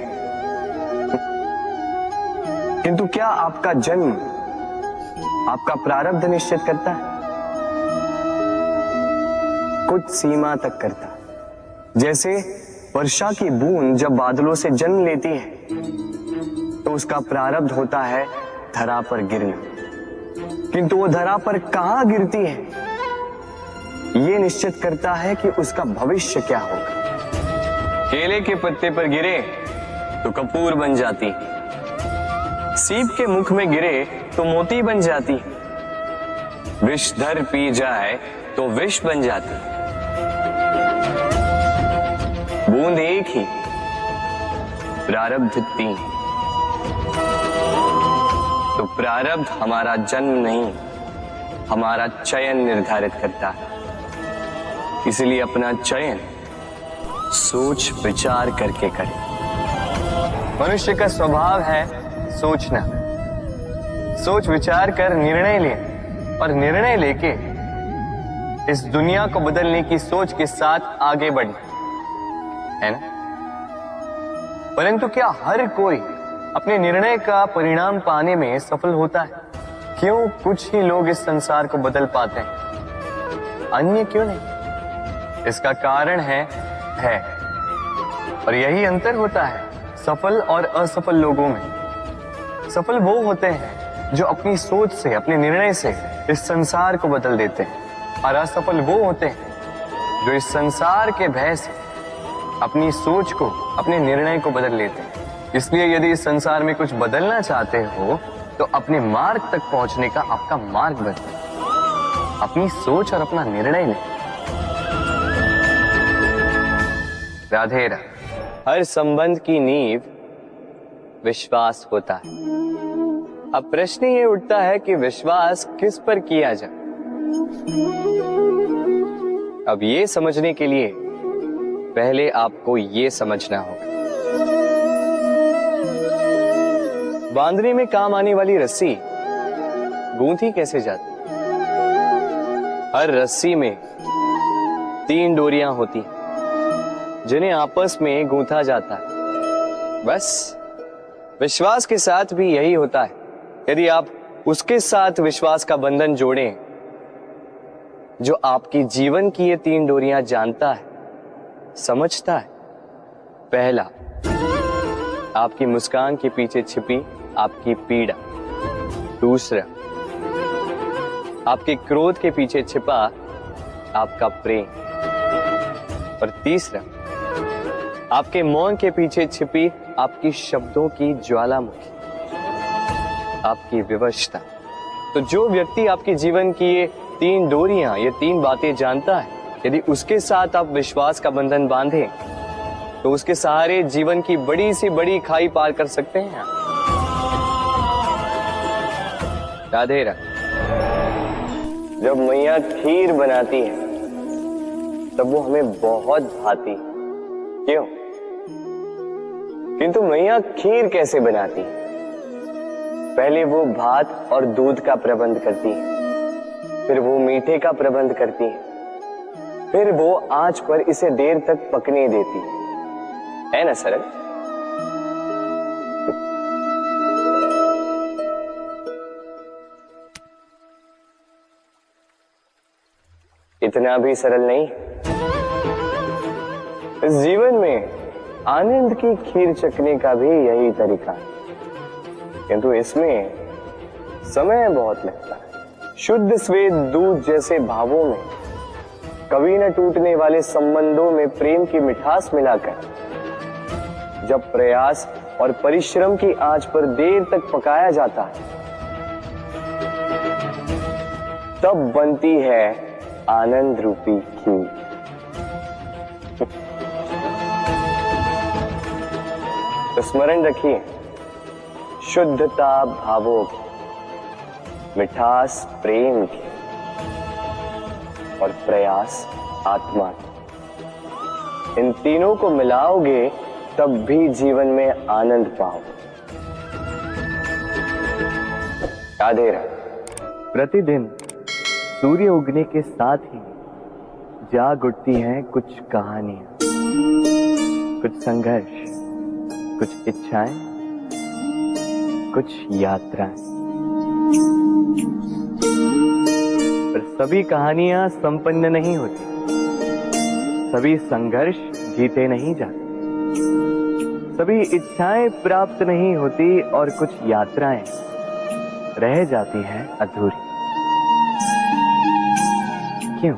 किंतु क्या आपका जन्म आपका प्रारब्ध निश्चित करता है? कुछ सीमा तक करता है। जैसे वर्षा की बूंद जब बादलों से जन्म लेती है तो उसका प्रारब्ध होता है धरा पर गिरना, किंतु वो धरा पर कहां गिरती है ये निश्चित करता है कि उसका भविष्य क्या होगा। केले के पत्ते पर गिरे तो कपूर बन जाती, सीप के मुख में गिरे तो मोती बन जाती, विषधर पी जाए तो विष बन जाती। बूंद एक ही, प्रारब्ध तीन। तो प्रारब्ध हमारा जन्म नहीं, हमारा चयन निर्धारित करता है। इसलिए अपना चयन सोच विचार करके करें। मनुष्य का स्वभाव है सोचना, सोच विचार कर निर्णय ले और निर्णय लेके इस दुनिया को बदलने की सोच के साथ आगे बढ़ना है ना। परंतु क्या हर कोई अपने निर्णय का परिणाम पाने में सफल होता है? क्यों कुछ ही लोग इस संसार को बदल पाते हैं, अन्य क्यों नहीं? इसका कारण है भय, और यही अंतर होता है सफल और असफल लोगों में। सफल वो होते हैं जो अपनी सोच से, अपने निर्णय से इस संसार को बदल देते हैं, और असफल वो होते हैं जो इस संसार के भय से अपनी सोच को, अपने निर्णय को बदल लेते हैं। इसलिए यदि इस संसार में कुछ बदलना चाहते हो तो अपने मार्ग तक पहुंचने का आपका मार्ग बदलो, अपनी सोच और अपना निर्णय लें। राधे राधे। हर संबंध की नींव विश्वास होता है। अब प्रश्न ये उठता है कि विश्वास किस पर किया जाए। अब ये समझने के लिए पहले आपको ये समझना होगा, बांधने में काम आने वाली रस्सी गूंथी कैसे जाती? हर रस्सी में 3 डोरियां होती जिन्हें आपस में गूंथा जाता है। बस विश्वास के साथ भी यही होता है। यदि आप उसके साथ विश्वास का बंधन जोड़ें जो आपकी जीवन की ये 3 डोरियां जानता है, समझता है। पहला, आपकी मुस्कान के पीछे छिपी आपकी पीड़ा। दूसरा, आपके क्रोध के पीछे छिपा आपका प्रेम। और तीसरा, आपके मौन के पीछे छिपी आपकी शब्दों की ज्वालामुखी, आपकी विवशता। तो जो व्यक्ति आपके जीवन की ये 3 डोरियां, ये 3 बातें जानता है, यदि उसके साथ आप विश्वास का बंधन बांधें तो उसके सहारे जीवन की बड़ी से बड़ी खाई पार कर सकते हैं। राधे राधे। जब मैया खीर बनाती है तब वो हमें बहुत भाती, क्यों? किंतु मैया खीर कैसे बनाती है? पहले वो भात और दूध का प्रबंध करती है, फिर वो मीठे का प्रबंध करती है, फिर वो आंच पर इसे देर तक पकने देती है ना सरल? इतना भी सरल नहीं। इस जीवन में आनंद की खीर चखने का भी यही तरीका है, किंतु इसमें समय बहुत लगता है। शुद्ध श्वेत दूध जैसे भावों में, कभी न टूटने वाले संबंधों में प्रेम की मिठास मिलाकर जब प्रयास और परिश्रम की आंच पर देर तक पकाया जाता है तब बनती है आनंद रूपी खीर। तो स्मरण रखिए, शुद्धता भावों की, मिठास प्रेम की और प्रयास आत्मा की, इन तीनों को मिलाओगे तब भी जीवन में आनंद पाओगे। राधे राधे। प्रतिदिन सूर्य उगने के साथ ही जाग उठती हैं कुछ कहानियां, कुछ संघर्ष, कुछ इच्छाएं, कुछ यात्राएं। पर सभी कहानियां संपन्न नहीं होती, सभी संघर्ष जीते नहीं जाते, सभी इच्छाएं प्राप्त नहीं होती और कुछ यात्राएं रह जाती हैं अधूरी। क्यों?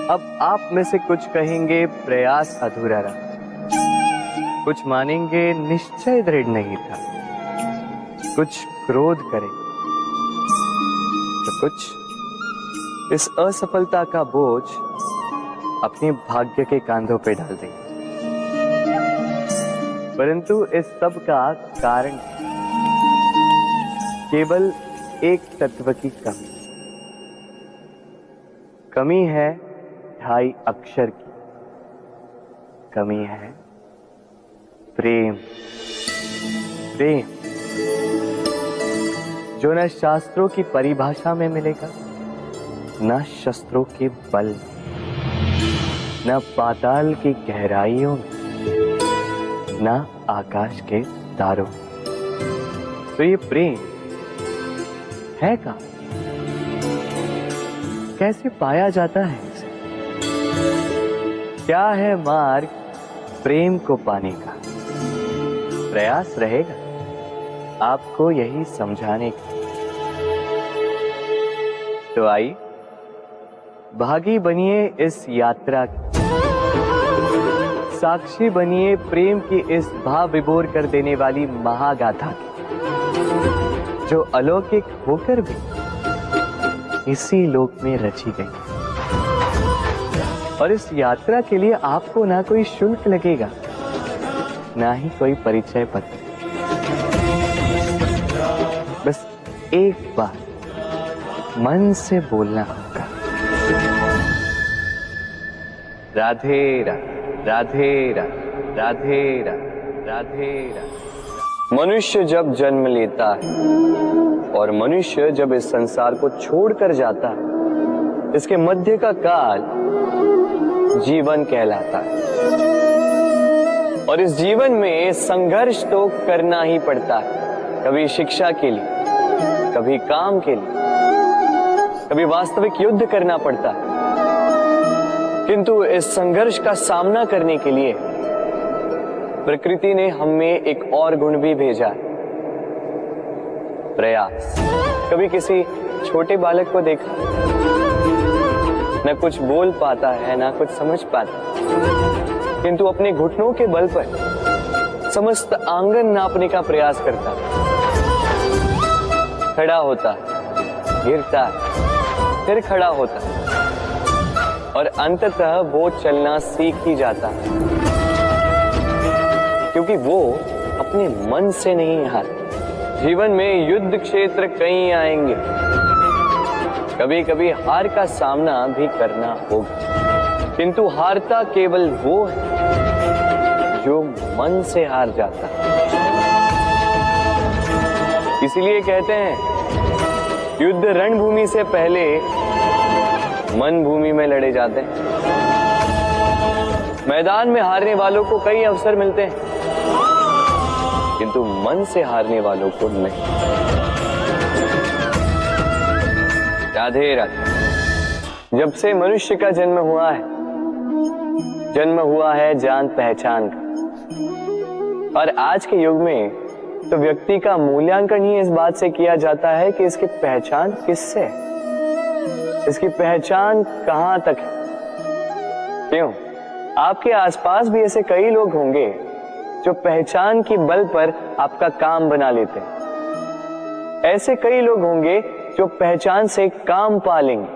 अब आप में से कुछ कहेंगे प्रयास अधूरा रहा, कुछ मानेंगे निश्चय दृढ़ नहीं था, कुछ क्रोध करेंगे, तो कुछ इस असफलता का बोझ अपने भाग्य के कांधों पे डाल देंगे। परंतु इस सब का कारण केवल एक तत्व की कमी है 2.5 अक्षर की कमी है, प्रेम। प्रेम जो न शास्त्रों की परिभाषा में मिलेगा, न शस्त्रों के बल में, न पाताल की गहराइयों में, न आकाश के तारों में। तो ये प्रेम है कहाँ? कैसे पाया जाता है इसे? क्या है मार्ग प्रेम को पाने का? प्रयास रहेगा आपको यही समझाने का। तो आइए भागी बनिए इस यात्रा की, साक्षी बनिए प्रेम की इस भाव विभोर कर देने वाली महागाथा की, जो अलौकिक होकर भी इसी लोक में रची गई। और इस यात्रा के लिए आपको ना कोई शुल्क लगेगा, ना ही कोई परिचय पत्र। बस एक बार मन से बोलना होगा, राधे राधे राधे राधे राधे राधे राधे राधे। मनुष्य जब जन्म लेता है और मनुष्य जब इस संसार को छोड़कर जाता है, इसके मध्य का काल जीवन कहलाता है। और इस जीवन में संघर्ष तो करना ही पड़ता है, कभी शिक्षा के लिए, कभी काम के लिए, कभी वास्तविक युद्ध करना पड़ता है। किंतु इस संघर्ष का सामना करने के लिए प्रकृति ने हमें एक और गुण भी भेजा है, प्रयास। कभी किसी छोटे बालक को देखा, न कुछ बोल पाता है, ना कुछ समझ पाता, किंतु अपने घुटनों के बल पर समस्त आंगन नापने का प्रयास करता है। खड़ा होता है, गिरता है, फिर खड़ा होता है, और अंततः वो चलना सीख ही जाता है, क्योंकि वो अपने मन से नहीं हार। जीवन में युद्ध क्षेत्र कई आएंगे, कभी कभी हार का सामना भी करना होगा, किंतु हारता केवल वो है जो मन से हार जाता है। इसीलिए कहते हैं युद्ध रणभूमि से पहले मन भूमि में लड़े जाते हैं। मैदान में हारने वालों को कई अवसर मिलते हैं, किंतु मन से हारने वालों को नहीं। राधे राधे। जब से मनुष्य का जन्म हुआ है जान पहचान का। और आज के युग में तो व्यक्ति का मूल्यांकन ही इस बात से किया जाता है कि इसकी पहचान किससे है, इसकी पहचान कहां तक है। क्यों? आपके आसपास भी ऐसे कई लोग होंगे जो पहचान की बल पर आपका काम बना लेते हैं। ऐसे कई लोग होंगे जो पहचान से काम पा लेंगे,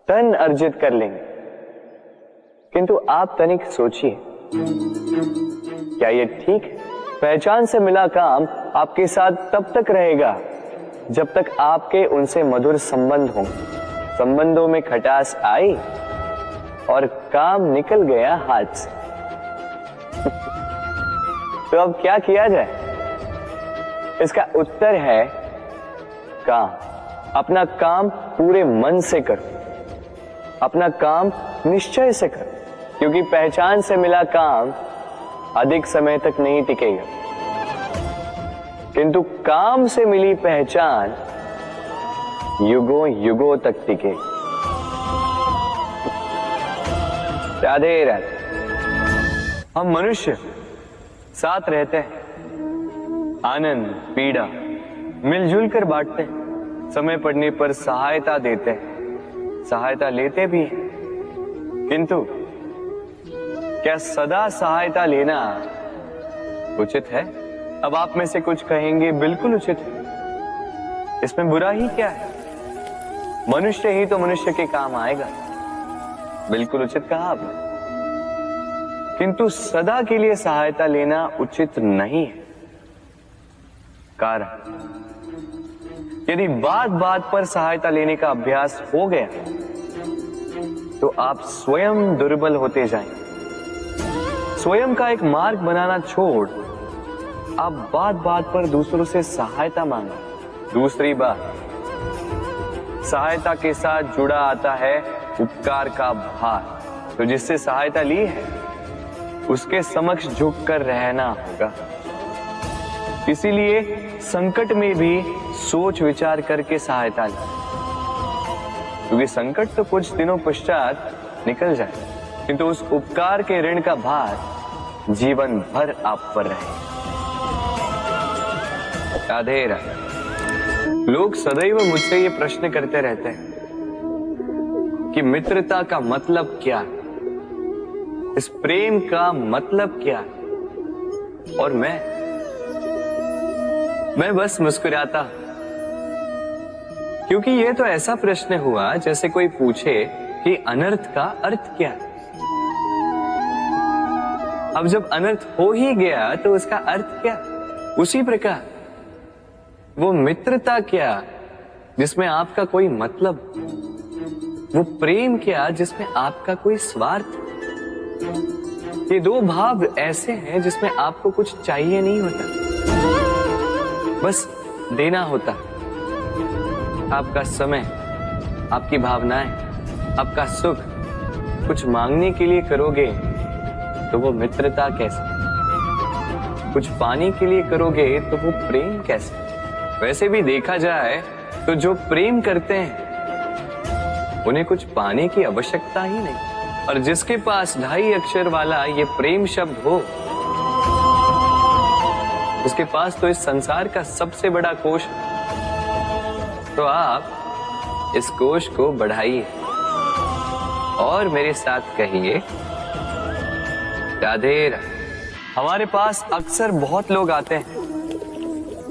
धन अर्जित कर लेंगे। किंतु आप तनिक सोचिए, क्या ये ठीक है? पहचान से मिला काम आपके साथ तब तक रहेगा जब तक आपके उनसे मधुर संबंध हों। संबंधों में खटास आई और काम निकल गया हाथ से। तो अब क्या किया जाए? इसका उत्तर है काम। अपना काम पूरे मन से करो, अपना काम निश्चय से करो, क्योंकि पहचान से मिला काम अधिक समय तक नहीं टिकेगा, किंतु काम से मिली पहचान युगों युगों तक टिकेगी। राधे राधे। हम मनुष्य साथ रहते हैं, आनंद पीड़ा मिलजुल कर बांटते हैं, समय पड़ने पर सहायता देते हैं, सहायता लेते भी हैं, किंतु क्या सदा सहायता लेना उचित है? अब आप में से कुछ कहेंगे बिल्कुल उचित है, इसमें बुरा ही क्या है, मनुष्य ही तो मनुष्य के काम आएगा। बिल्कुल उचित कहा आपने, किंतु सदा के लिए सहायता लेना उचित नहीं है। कारण, यदि बात बात पर सहायता लेने का अभ्यास हो गया तो आप स्वयं दुर्बल होते जाएंगे। स्वयं का एक मार्ग बनाना छोड़ आप बात बात पर दूसरों से सहायता मांगे। दूसरी बात, सहायता के साथ जुड़ा आता है उपकार का भार, तो जिससे सहायता ली है उसके समक्ष झुककर रहना होगा। इसीलिए संकट में भी सोच विचार करके सहायता लें, क्योंकि संकट तो कुछ दिनों पश्चात निकल जाए, किंतु उस उपकार के ऋण का भार जीवन भर आप पर रहे। राधे राधे। लोग सदैव मुझसे ये प्रश्न करते रहते हैं कि मित्रता का मतलब क्या है, इस प्रेम का मतलब क्या है, और मैं बस मुस्कुराता, क्योंकि यह तो ऐसा प्रश्न हुआ जैसे कोई पूछे कि अनर्थ का अर्थ क्या है। अब जब अनर्थ हो ही गया तो उसका अर्थ क्या? उसी प्रकार वो मित्रता क्या जिसमें आपका कोई मतलब, वो प्रेम क्या जिसमें आपका कोई स्वार्थ। ये दो भाव ऐसे हैं जिसमें आपको कुछ चाहिए नहीं होता, बस देना होता। आपका समय, आपकी भावनाएं, आपका सुख कुछ मांगने के लिए करोगे तो वो मित्रता कैसे? कुछ पाने के लिए करोगे तो वो प्रेम कैसे? वैसे भी देखा जाए तो जो प्रेम करते हैं उन्हें कुछ पाने की आवश्यकता ही नहीं, और जिसके पास 2.5 अक्षर वाला ये प्रेम शब्द हो उसके पास तो इस संसार का सबसे बड़ा कोश है। तो आप इस कोश को बढ़ाइए और मेरे साथ कहिए राधे राधे। हमारे पास अक्सर बहुत लोग आते हैं,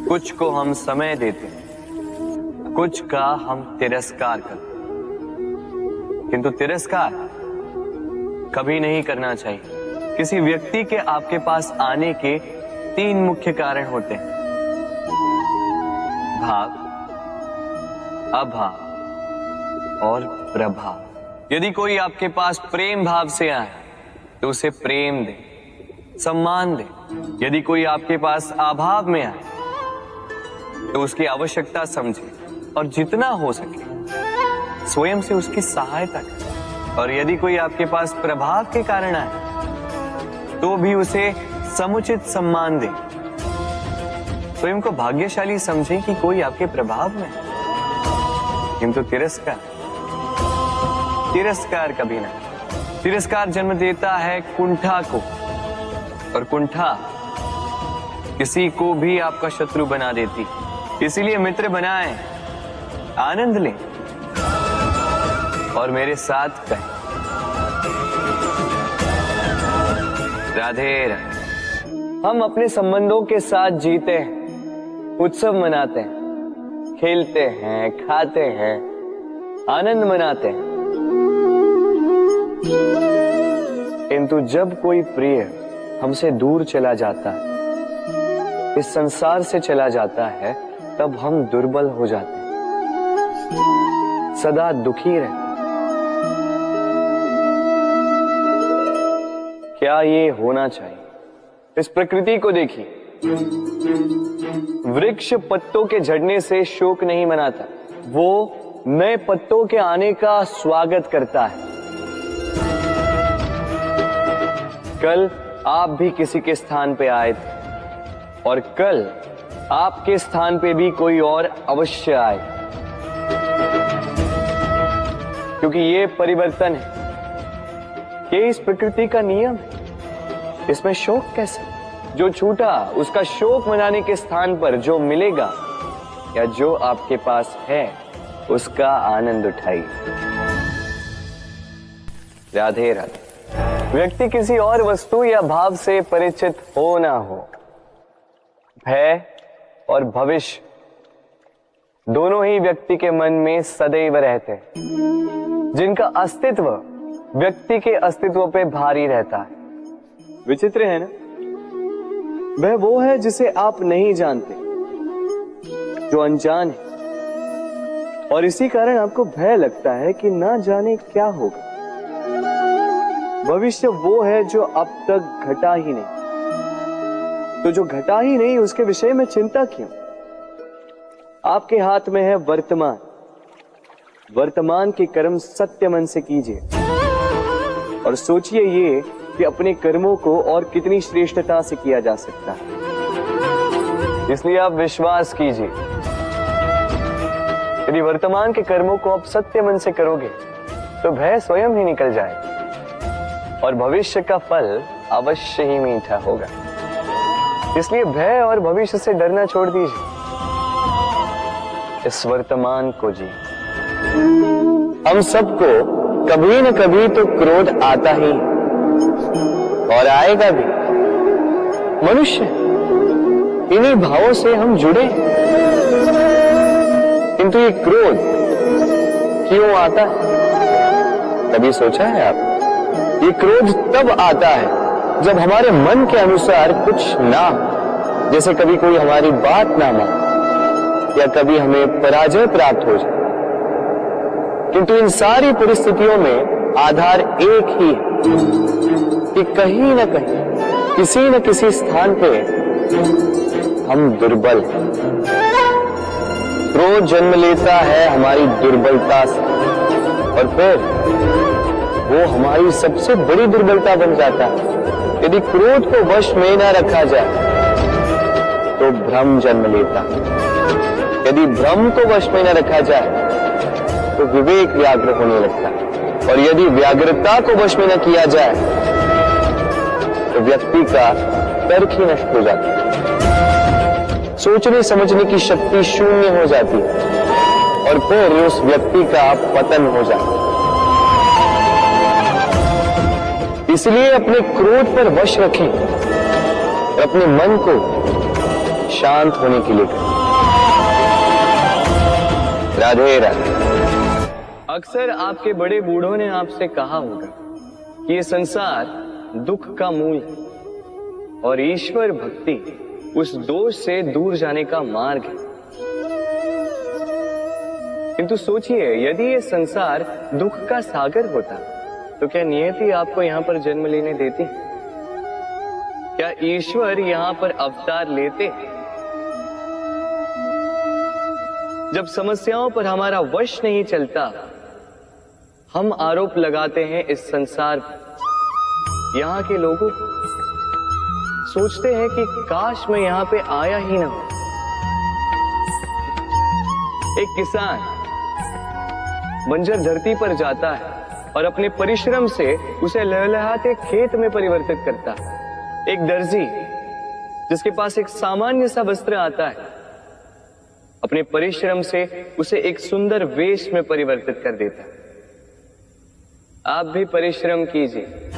कुछ को हम समय देते हैं, कुछ का हम तिरस्कार करते हैं, किंतु तिरस्कार कभी नहीं करना चाहिए। किसी व्यक्ति के आपके पास आने के 3 मुख्य कारण होते हैं: भाव, अभाव और प्रभाव। यदि कोई आपके पास प्रेम भाव से आए तो उसे प्रेम दे, सम्मान दे। यदि कोई आपके पास अभाव में आए तो उसकी आवश्यकता समझे और जितना हो सके स्वयं से उसकी सहायता करें। और यदि कोई आपके पास प्रभाव के कारण आए तो भी उसे समुचित सम्मान दे। स्वयं को भाग्यशाली समझें कि कोई आपके प्रभाव में, किंतु तिरस्कार कभी ना। तिरस्कार जन्म देता है कुंठा को, और कुंठा किसी को भी आपका शत्रु बना देती। इसीलिए मित्र बनाएं, आनंद लें और मेरे साथ कहें राधे राधे। हम अपने संबंधों के साथ जीते हैं, उत्सव मनाते हैं, खेलते हैं, खाते हैं, आनंद मनाते हैं, किंतु जब कोई प्रिय हमसे दूर चला जाता है, इस संसार से चला जाता है, तब हम दुर्बल हो जाते हैं, सदा दुखी रहते। क्या ये होना चाहिए? इस प्रकृति को देखिए, वृक्ष पत्तों के झड़ने से शोक नहीं मनाता, वो नए पत्तों के आने का स्वागत करता है। कल आप भी किसी के स्थान पे आए थे और कल आपके स्थान पे भी कोई और अवश्य आए, क्योंकि ये परिवर्तन है, ये इस प्रकृति का नियम है। इसमें शोक कैसे? जो छूटा उसका शोक मनाने के स्थान पर जो मिलेगा या जो आपके पास है उसका आनंद उठाइए। राधे राधे। व्यक्ति किसी और वस्तु या भाव से परिचित हो ना हो, भय और भविष्य दोनों ही व्यक्ति के मन में सदैव रहते हैं, जिनका अस्तित्व व्यक्ति के अस्तित्व पे भारी रहता है। विचित्र है ना? वह वो है जिसे आप नहीं जानते, जो अनजान है, और इसी कारण आपको भय लगता है कि ना जाने क्या होगा। भविष्य वो है जो अब तक घटा ही नहीं, तो जो घटा ही नहीं उसके विषय में चिंता क्यों? आपके हाथ में है वर्तमान। वर्तमान के कर्म सत्य मन से कीजिए और सोचिए ये कि अपने कर्मों को और कितनी श्रेष्ठता से किया जा सकता है। इसलिए आप विश्वास कीजिए, यदि वर्तमान के कर्मों को आप सत्य मन से करोगे तो भय स्वयं ही निकल जाएगा और भविष्य का फल अवश्य ही मीठा होगा। इसलिए भय और भविष्य से डरना छोड़ दीजिए, इस वर्तमान को जी। हम सबको कभी न कभी तो क्रोध आता ही और आएगा भी। मनुष्य इन्हीं भावों से हम जुड़े, किंतु ये क्रोध क्यों आता है? कभी सोचा है आप? ये क्रोध तब आता है जब हमारे मन के अनुसार कुछ ना हो, जैसे कभी कोई हमारी बात ना माने या कभी हमें पराजय प्राप्त हो जाए। किंतु इन सारी परिस्थितियों में आधार एक ही है कि कहीं न कहीं किसी न किसी स्थान पे हम दुर्बल हैं। क्रोध जन्म लेता है हमारी दुर्बलता से और फिर वो हमारी सबसे बड़ी दुर्बलता बन जाता है। यदि क्रोध को वश में न रखा जाए तो भ्रम जन्म लेता है। यदि भ्रम को वश में न रखा जाए तो विवेक व्याग्र होने लगता है और यदि व्याग्रता को वश में न किया जाए तो व्यक्ति का तर्क ही नष्ट हो जाता है। सोचने समझने की शक्ति शून्य हो जाती है और फिर उस व्यक्ति का पतन हो जाता है। इसलिए अपने क्रोध पर वश रखें और अपने मन को शांत होने के लिए करें। राधे राधे। अक्सर आपके बड़े बूढ़ों ने आपसे कहा होगा कि ये संसार दुख का मूल है और ईश्वर भक्ति उस दोष से दूर जाने का मार्ग है। किंतु सोचिए, यदि ये संसार दुख का सागर होता तो क्या नियति आपको यहां पर जन्म लेने देती? क्या ईश्वर यहां पर अवतार लेते? जब समस्याओं पर हमारा वश नहीं चलता, हम आरोप लगाते हैं इस संसार पर। यहाँ के लोगों सोचते हैं कि काश मैं यहाँ पे आया ही ना हो। एक किसान बंजर धरती पर जाता है और अपने परिश्रम से उसे लहलहाते खेत में परिवर्तित करता है। एक दर्जी जिसके पास एक सामान्य सा वस्त्र आता है, अपने परिश्रम से उसे एक सुंदर वेश में परिवर्तित कर देता है। आप भी परिश्रम कीजिए।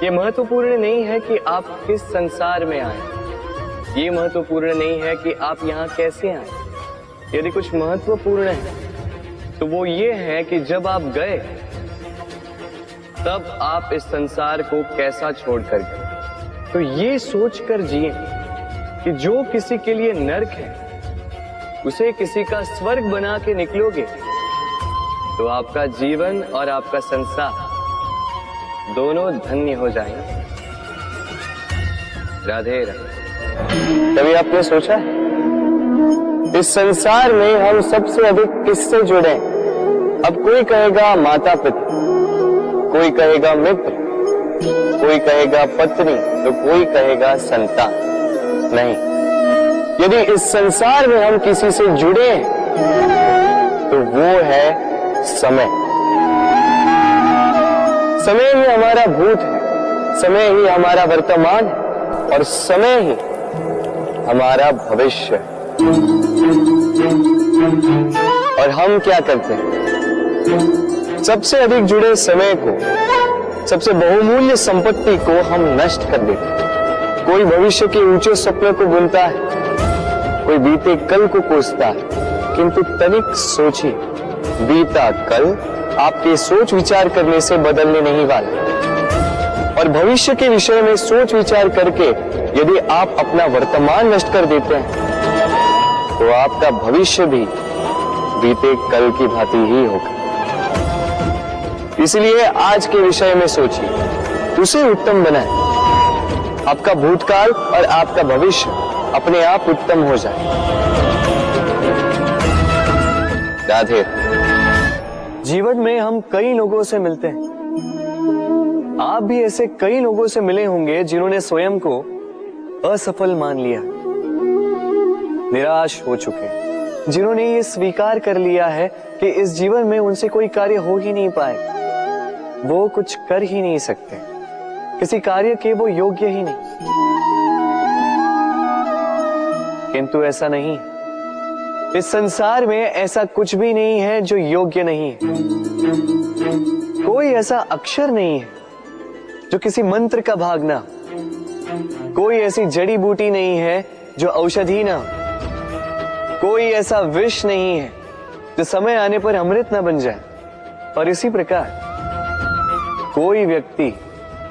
ये महत्वपूर्ण नहीं है कि आप किस संसार में आए, ये महत्वपूर्ण नहीं है कि आप यहाँ कैसे आए। यदि कुछ महत्वपूर्ण है तो वो ये है कि जब आप गए तब आप इस संसार को कैसा छोड़कर गए। तो ये सोचकर जिए कि जो किसी के लिए नरक है उसे किसी का स्वर्ग बना के निकलोगे तो आपका जीवन और आपका संसार दोनों धन्य हो जाएंगे। राधे राधे। कभी आपने सोचा है इस संसार में हम सबसे अधिक किससे जुड़े? अब कोई कहेगा माता पिता, कोई कहेगा मित्र, कोई कहेगा पत्नी, तो कोई कहेगा संतान। नहीं, यदि इस संसार में हम किसी से जुड़े तो वो है समय। समय ही हमारा भूत है, समय ही हमारा वर्तमान है और समय ही हमारा भविष्य है। और हम क्या करते हैं? सबसे अधिक जुड़े समय को, सबसे बहुमूल्य संपत्ति को हम नष्ट कर देते हैं। कोई भविष्य के ऊंचे सपने को बुनता है, कोई बीते कल को कोसता है, किंतु तनिक सोचिए, बीता कल आपके सोच विचार करने से बदलने नहीं वाला। और भविष्य के विषय में सोच विचार करके यदि आप अपना वर्तमान नष्ट कर देते हैं तो आपका भविष्य भी बीते कल की भांति ही होगा। इसलिए आज के विषय में सोचिए, उसे उत्तम बनाएं। आपका भूतकाल और आपका भविष्य अपने आप उत्तम हो जाए। राधे। जीवन में हम कई लोगों से मिलते हैं। आप भी ऐसे कई लोगों से मिले होंगे जिन्होंने स्वयं को असफल मान लिया, निराश हो चुके, जिन्होंने ये स्वीकार कर लिया है कि इस जीवन में उनसे कोई कार्य हो ही नहीं पाए, वो कुछ कर ही नहीं सकते, किसी कार्य के वो योग्य ही नहीं। किंतु ऐसा नहीं, इस संसार में ऐसा कुछ भी नहीं है जो योग्य नहीं है। कोई ऐसा अक्षर नहीं है जो किसी मंत्र का भाग ना, कोई ऐसी जड़ी बूटी नहीं है जो औषधि ना, कोई ऐसा विष नहीं है जो समय आने पर अमृत ना बन जाए। और इसी प्रकार कोई व्यक्ति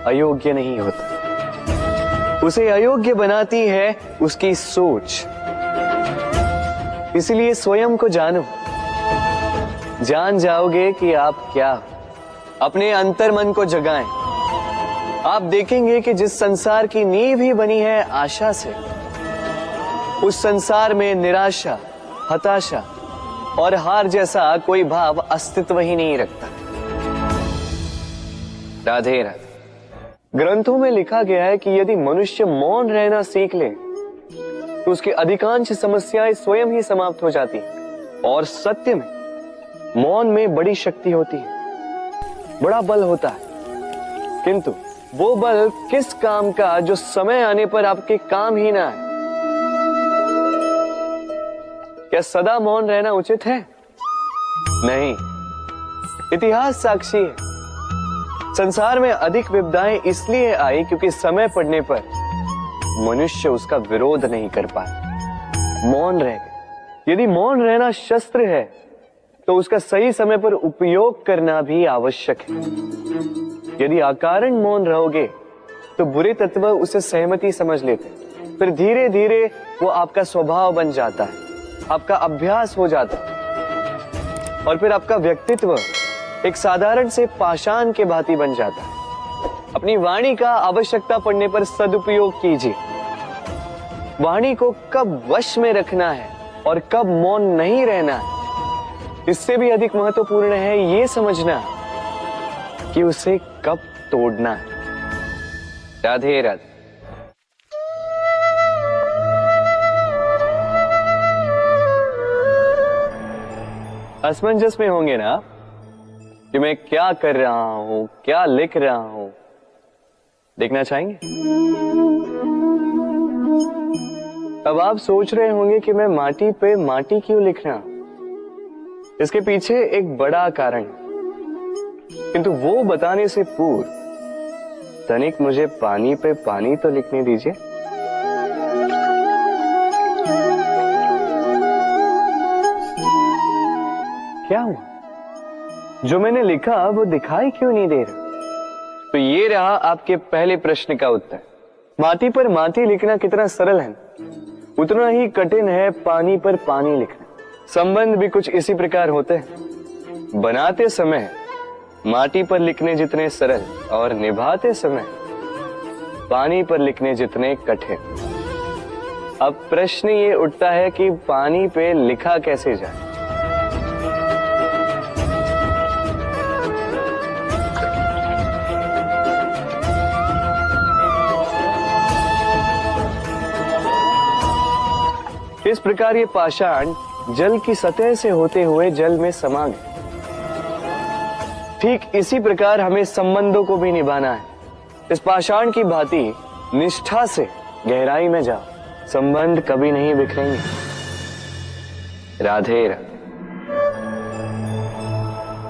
अयोग्य नहीं होता, उसे अयोग्य बनाती है उसकी सोच। इसलिए स्वयं को जानो, जान जाओगे कि आप क्या, अपने अंतर मन को जगाएं। आप देखेंगे कि जिस संसार की नींव ही बनी है आशा से, उस संसार में निराशा, हताशा और हार जैसा कोई भाव अस्तित्व ही नहीं रखता। राधे राधे। ग्रंथों में लिखा गया है कि यदि मनुष्य मौन रहना सीख ले तो उसकी अधिकांश समस्याएं स्वयं ही समाप्त हो जाती हैं। और सत्य में मौन में बड़ी शक्ति होती है, बड़ा बल होता है, किंतु वो बल किस काम का जो समय आने पर आपके काम ही ना आए। क्या सदा मौन रहना उचित है? नहीं। इतिहास साक्षी है, संसार में अधिक विपदाएं इसलिए आई क्योंकि समय पड़ने पर मनुष्य उसका विरोध नहीं कर पाया, मौन रह गए। यदि मौन रहना शस्त्र है तो उसका सही समय पर उपयोग करना भी आवश्यक है। यदि अकारण मौन रहोगे तो बुरे तत्व उसे सहमति समझ लेते, फिर धीरे धीरे वो आपका स्वभाव बन जाता है, आपका अभ्यास हो जाता है और फिर आपका व्यक्तित्व एक साधारण से पाषाण के भांति बन जाता है। अपनी वाणी का आवश्यकता पड़ने पर सदुपयोग कीजिए। वाणी को कब वश में रखना है और कब मौन नहीं रहना है, इससे भी अधिक महत्वपूर्ण है ये समझना कि उसे कब तोड़ना है। राधे राधे। असमंजस में होंगे ना कि मैं क्या कर रहा हूं, क्या लिख रहा हूं, देखना चाहेंगे? अब आप सोच रहे होंगे कि मैं माटी पे माटी क्यों लिख रहा हूं। इसके पीछे एक बड़ा कारण है, किंतु वो बताने से पूर्व तनिक मुझे पानी पे पानी तो लिखने दीजिए। क्या हुआ? जो मैंने लिखा वो दिखाई क्यों नहीं दे रहा? तो ये रहा आपके पहले प्रश्न का उत्तर। माटी पर माटी लिखना कितना सरल है, उतना ही कठिन है पानी पर पानी लिखना। संबंध भी कुछ इसी प्रकार होते हैं। बनाते समय माटी पर लिखने जितने सरल और निभाते समय पानी पर लिखने जितने कठिन। अब प्रश्न ये उठता है कि पानी पे लिखा कैसे जाए। इस प्रकार ये पाषाण जल की सतह से होते हुए जल में समा गए। ठीक इसी प्रकार हमें संबंधों को भी निभाना है। इस पाषाण की भांति निष्ठा से गहराई में जाओ, संबंध कभी नहीं बिखरेंगे। राधे राधे।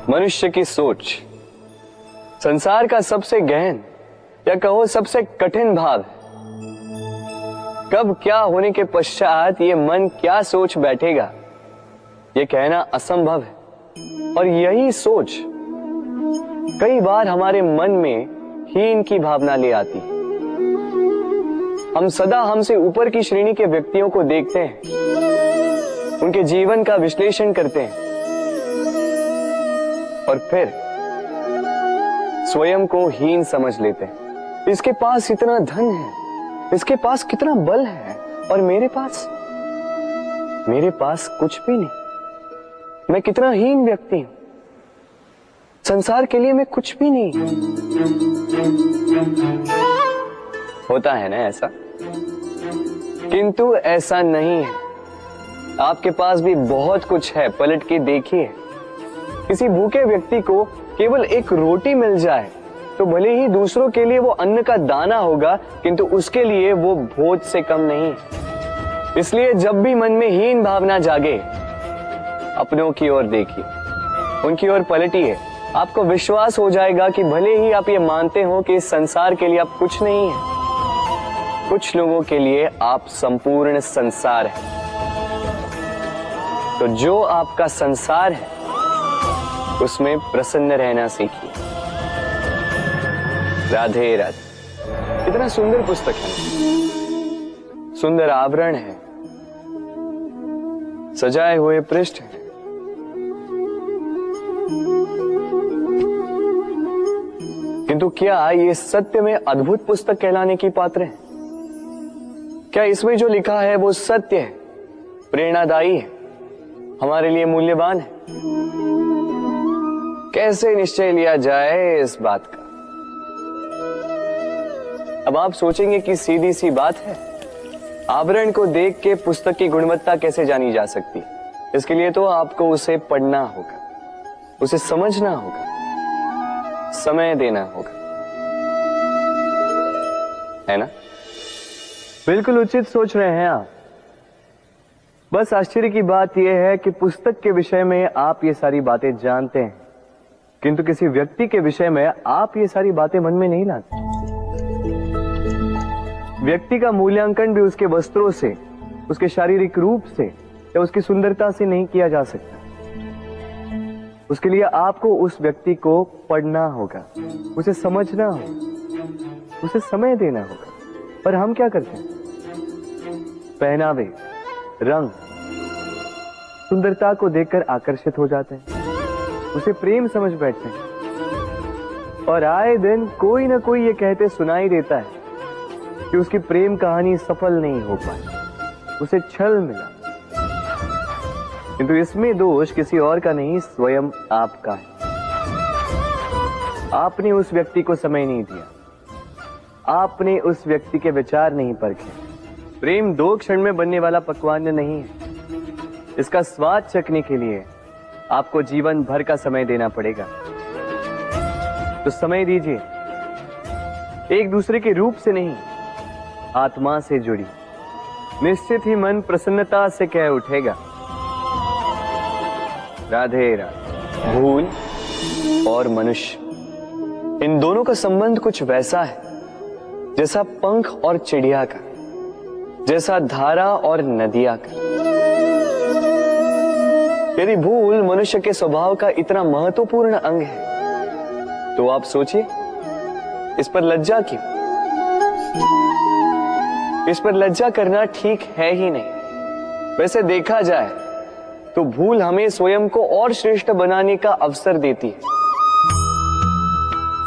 मनुष्य की सोच संसार का सबसे गहन या कहो सबसे कठिन भाव है। कब क्या होने के पश्चात ये मन क्या सोच बैठेगा, ये कहना असंभव है। और यही सोच कई बार हमारे मन में हीन की भावना ले आती है। हम सदा हमसे ऊपर की श्रेणी के व्यक्तियों को देखते हैं, उनके जीवन का विश्लेषण करते हैं और फिर स्वयं को हीन समझ लेते हैं। इसके पास इतना धन है, इसके पास कितना बल है, और मेरे पास कुछ भी नहीं। मैं कितना हीन व्यक्ति हूं, संसार के लिए मैं कुछ भी नहीं। होता है ना ऐसा, किंतु ऐसा नहीं है। आपके पास भी बहुत कुछ है, पलट के देखिए। किसी भूखे व्यक्ति को केवल एक रोटी मिल जाए तो भले ही दूसरों के लिए वो अन्न का दाना होगा, किंतु उसके लिए वो भोज से कम नहीं। इसलिए जब भी मन में हीन भावना जागे, अपनों की ओर देखिए, उनकी ओर पलटिए। आपको विश्वास हो जाएगा कि भले ही आप ये मानते हो कि इस संसार के लिए आप कुछ नहीं है, कुछ लोगों के लिए आप संपूर्ण संसार है। तो जो आपका संसार है उसमें प्रसन्न रहना सीखिए। राधे राधे। कितना सुंदर पुस्तक है, सुंदर आवरण है, सजाए हुए पृष्ठ है। किंतु क्या ये सत्य में अद्भुत पुस्तक कहलाने की पात्र है? क्या इसमें जो लिखा है वो सत्य है, प्रेरणादायी है, हमारे लिए मूल्यवान है? कैसे निश्चय लिया जाए इस बात का? अब आप सोचेंगे कि सीधी सी बात है, आवरण को देख के पुस्तक की गुणवत्ता कैसे जानी जा सकती है? इसके लिए तो आपको उसे पढ़ना होगा, उसे समझना होगा, समय देना होगा, है ना? बिल्कुल उचित सोच रहे हैं आप। बस आश्चर्य की बात यह है कि पुस्तक के विषय में आप ये सारी बातें जानते हैं, किंतु किसी व्यक्ति के विषय में आप ये सारी बातें मन में नहीं लाते। व्यक्ति का मूल्यांकन भी उसके वस्त्रों से, उसके शारीरिक रूप से या उसकी सुंदरता से नहीं किया जा सकता। उसके लिए आपको उस व्यक्ति को पढ़ना होगा, उसे समझना होगा, उसे समय देना होगा। पर हम क्या करते हैं? पहनावे, रंग, सुंदरता को देखकर आकर्षित हो जाते हैं, उसे प्रेम समझ बैठते हैं। और आए दिन कोई ना कोई ये कहते सुनाई देता है कि उसकी प्रेम कहानी सफल नहीं हो पाई, उसे छल मिला। किंतु इसमें दोष किसी और का नहीं, स्वयं आपका है। आपने उस व्यक्ति को समय नहीं दिया, आपने उस व्यक्ति के विचार नहीं परखे। प्रेम 2 क्षण में बनने वाला पकवान नहीं है। इसका स्वाद चखने के लिए आपको जीवन भर का समय देना पड़ेगा। तो समय दीजिए, एक दूसरे के रूप से नहीं, आत्मा से जुड़ी। निश्चित ही मन प्रसन्नता से कह उठेगा, राधे राधे। भूल और मनुष्य, इन दोनों का संबंध कुछ वैसा है जैसा पंख और चिड़िया का, जैसा धारा और नदिया का। यदि भूल मनुष्य के स्वभाव का इतना महत्वपूर्ण अंग है तो आप सोचिए, इस पर लज्जा क्यों? इस पर लज्जा करना ठीक है ही नहीं। वैसे देखा जाए तो भूल हमें स्वयं को और श्रेष्ठ बनाने का अवसर देती है,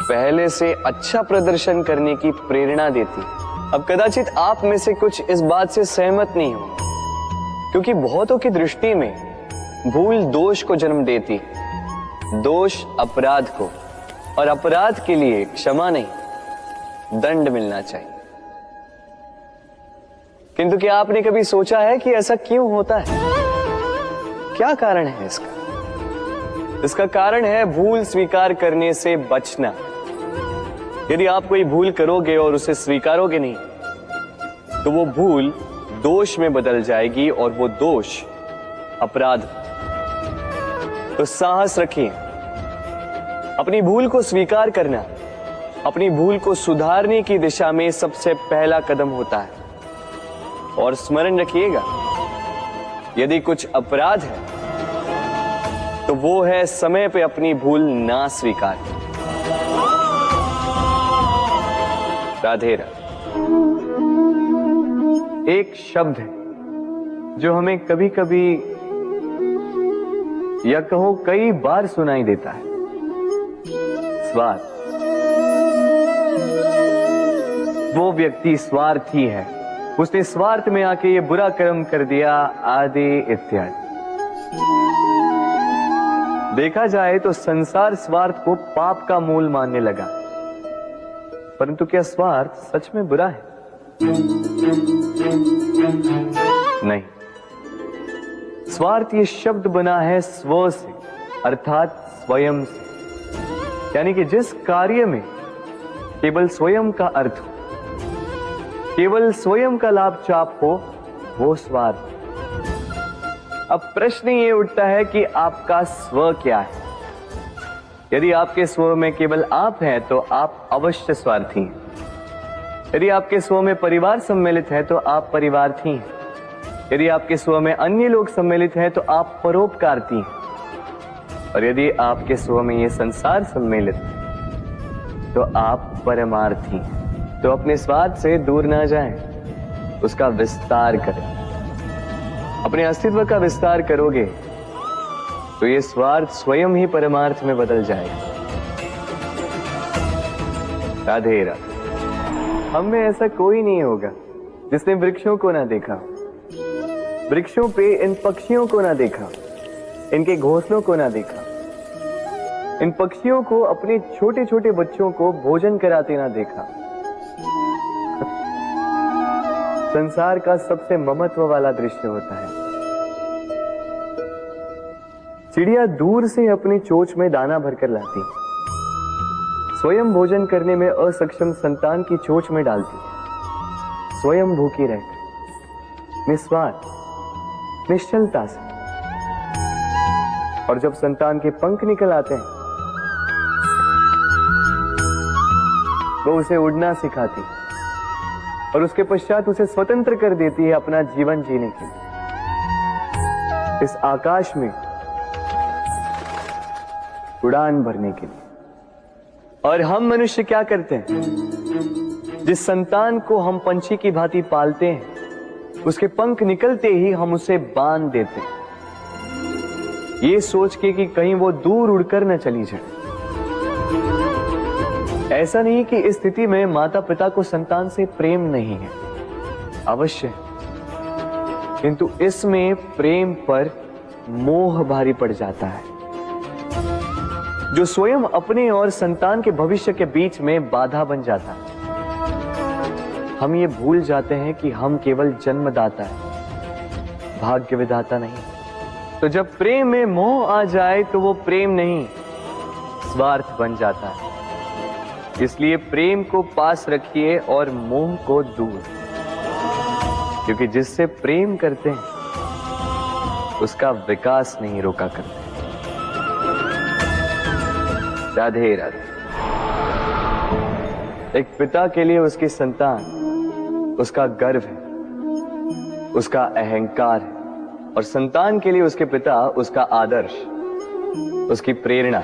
पहले से अच्छा प्रदर्शन करने की प्रेरणा देती है। अब कदाचित आप में से कुछ इस बात से सहमत नहीं हो, क्योंकि बहुतों की दृष्टि में भूल दोष को जन्म देती है, दोष अपराध को, और अपराध के लिए क्षमा नहीं, दंड मिलना चाहिए। किंतु क्या आपने कभी सोचा है कि ऐसा क्यों होता है? क्या कारण है इसका? इसका कारण है भूल स्वीकार करने से बचना। यदि आप कोई भूल करोगे और उसे स्वीकारोगे नहीं, तो वो भूल दोष में बदल जाएगी और वो दोष अपराध। तो साहस रखिए, अपनी भूल को स्वीकार करना अपनी भूल को सुधारने की दिशा में सबसे पहला कदम होता है। और स्मरण रखिएगा, यदि कुछ अपराध है तो वो है समय पे अपनी भूल ना स्वीकार। राधे राधे। एक शब्द है जो हमें कभी कभी या कहो कई बार सुनाई देता है, स्वार्थ। वो व्यक्ति स्वार्थी है, उसने स्वार्थ में आके ये बुरा कर्म कर दिया, आदि इत्यादि। देखा जाए तो संसार स्वार्थ को पाप का मूल मानने लगा, परंतु क्या स्वार्थ सच में बुरा है? नहीं। स्वार्थ ये शब्द बना है स्व से, अर्थात स्वयं से, यानी कि जिस कार्य में केवल स्वयं का अर्थ हो, केवल स्वयं का लाभ चाप हो, वो स्वार्थ। अब प्रश्न ये उठता है कि आपका स्व क्या है? यदि आपके स्व में केवल आप हैं तो आप अवश्य स्वार्थी हैं। यदि आपके स्व में परिवार सम्मिलित है तो आप परिवार्थी हैं। यदि आपके स्व में अन्य लोग सम्मिलित हैं तो आप परोपकारती हैं। और यदि आपके स्व में ये संसार सम्मिलित है तो आप परमार्थी हैं। तो अपने स्वार्थ से दूर ना जाएं, उसका विस्तार करें। अपने अस्तित्व का विस्तार करोगे तो ये स्वार्थ स्वयं ही परमार्थ में बदल जाएगा। राधे राधे। हम में ऐसा कोई नहीं होगा जिसने वृक्षों को ना देखा, वृक्षों पे इन पक्षियों को ना देखा, इनके घोंसलों को ना देखा, इन पक्षियों को अपने छोटे छोटे बच्चों को भोजन कराते ना देखा। संसार का सबसे ममत्व वाला दृश्य होता है। चिड़िया दूर से अपनी चोंच में दाना भरकर लाती, स्वयं भोजन करने में असक्षम संतान की चोंच में डालती, स्वयं भूखी रहकर निस्वार्थ निश्चलता से। और जब संतान के पंख निकल आते हैं, वो उसे उड़ना सिखाती और उसके पश्चात उसे स्वतंत्र कर देती है अपना जीवन जीने के लिए, इस आकाश में उड़ान भरने के लिए। और हम मनुष्य क्या करते हैं? जिस संतान को हम पंछी की भांति पालते हैं, उसके पंख निकलते ही हम उसे बांध देते हैं, ये सोच के कि कहीं वो दूर उड़कर न चली जाए। ऐसा नहीं कि इस स्थिति में माता पिता को संतान से प्रेम नहीं है, अवश्य है, किंतु इसमें प्रेम पर मोह भारी पड़ जाता है, जो स्वयं अपने और संतान के भविष्य के बीच में बाधा बन जाता है। हम ये भूल जाते हैं कि हम केवल जन्मदाता है, भाग्य विधाता नहीं। तो जब प्रेम में मोह आ जाए तो वो प्रेम नहीं, स्वार्थ बन जाता है। इसलिए प्रेम को पास रखिए और मोह को दूर, क्योंकि जिससे प्रेम करते हैं उसका विकास नहीं रोका करते। राधे राधे। एक पिता के लिए उसकी संतान उसका गर्व है, उसका अहंकार है, और संतान के लिए उसके पिता उसका आदर्श, उसकी प्रेरणा।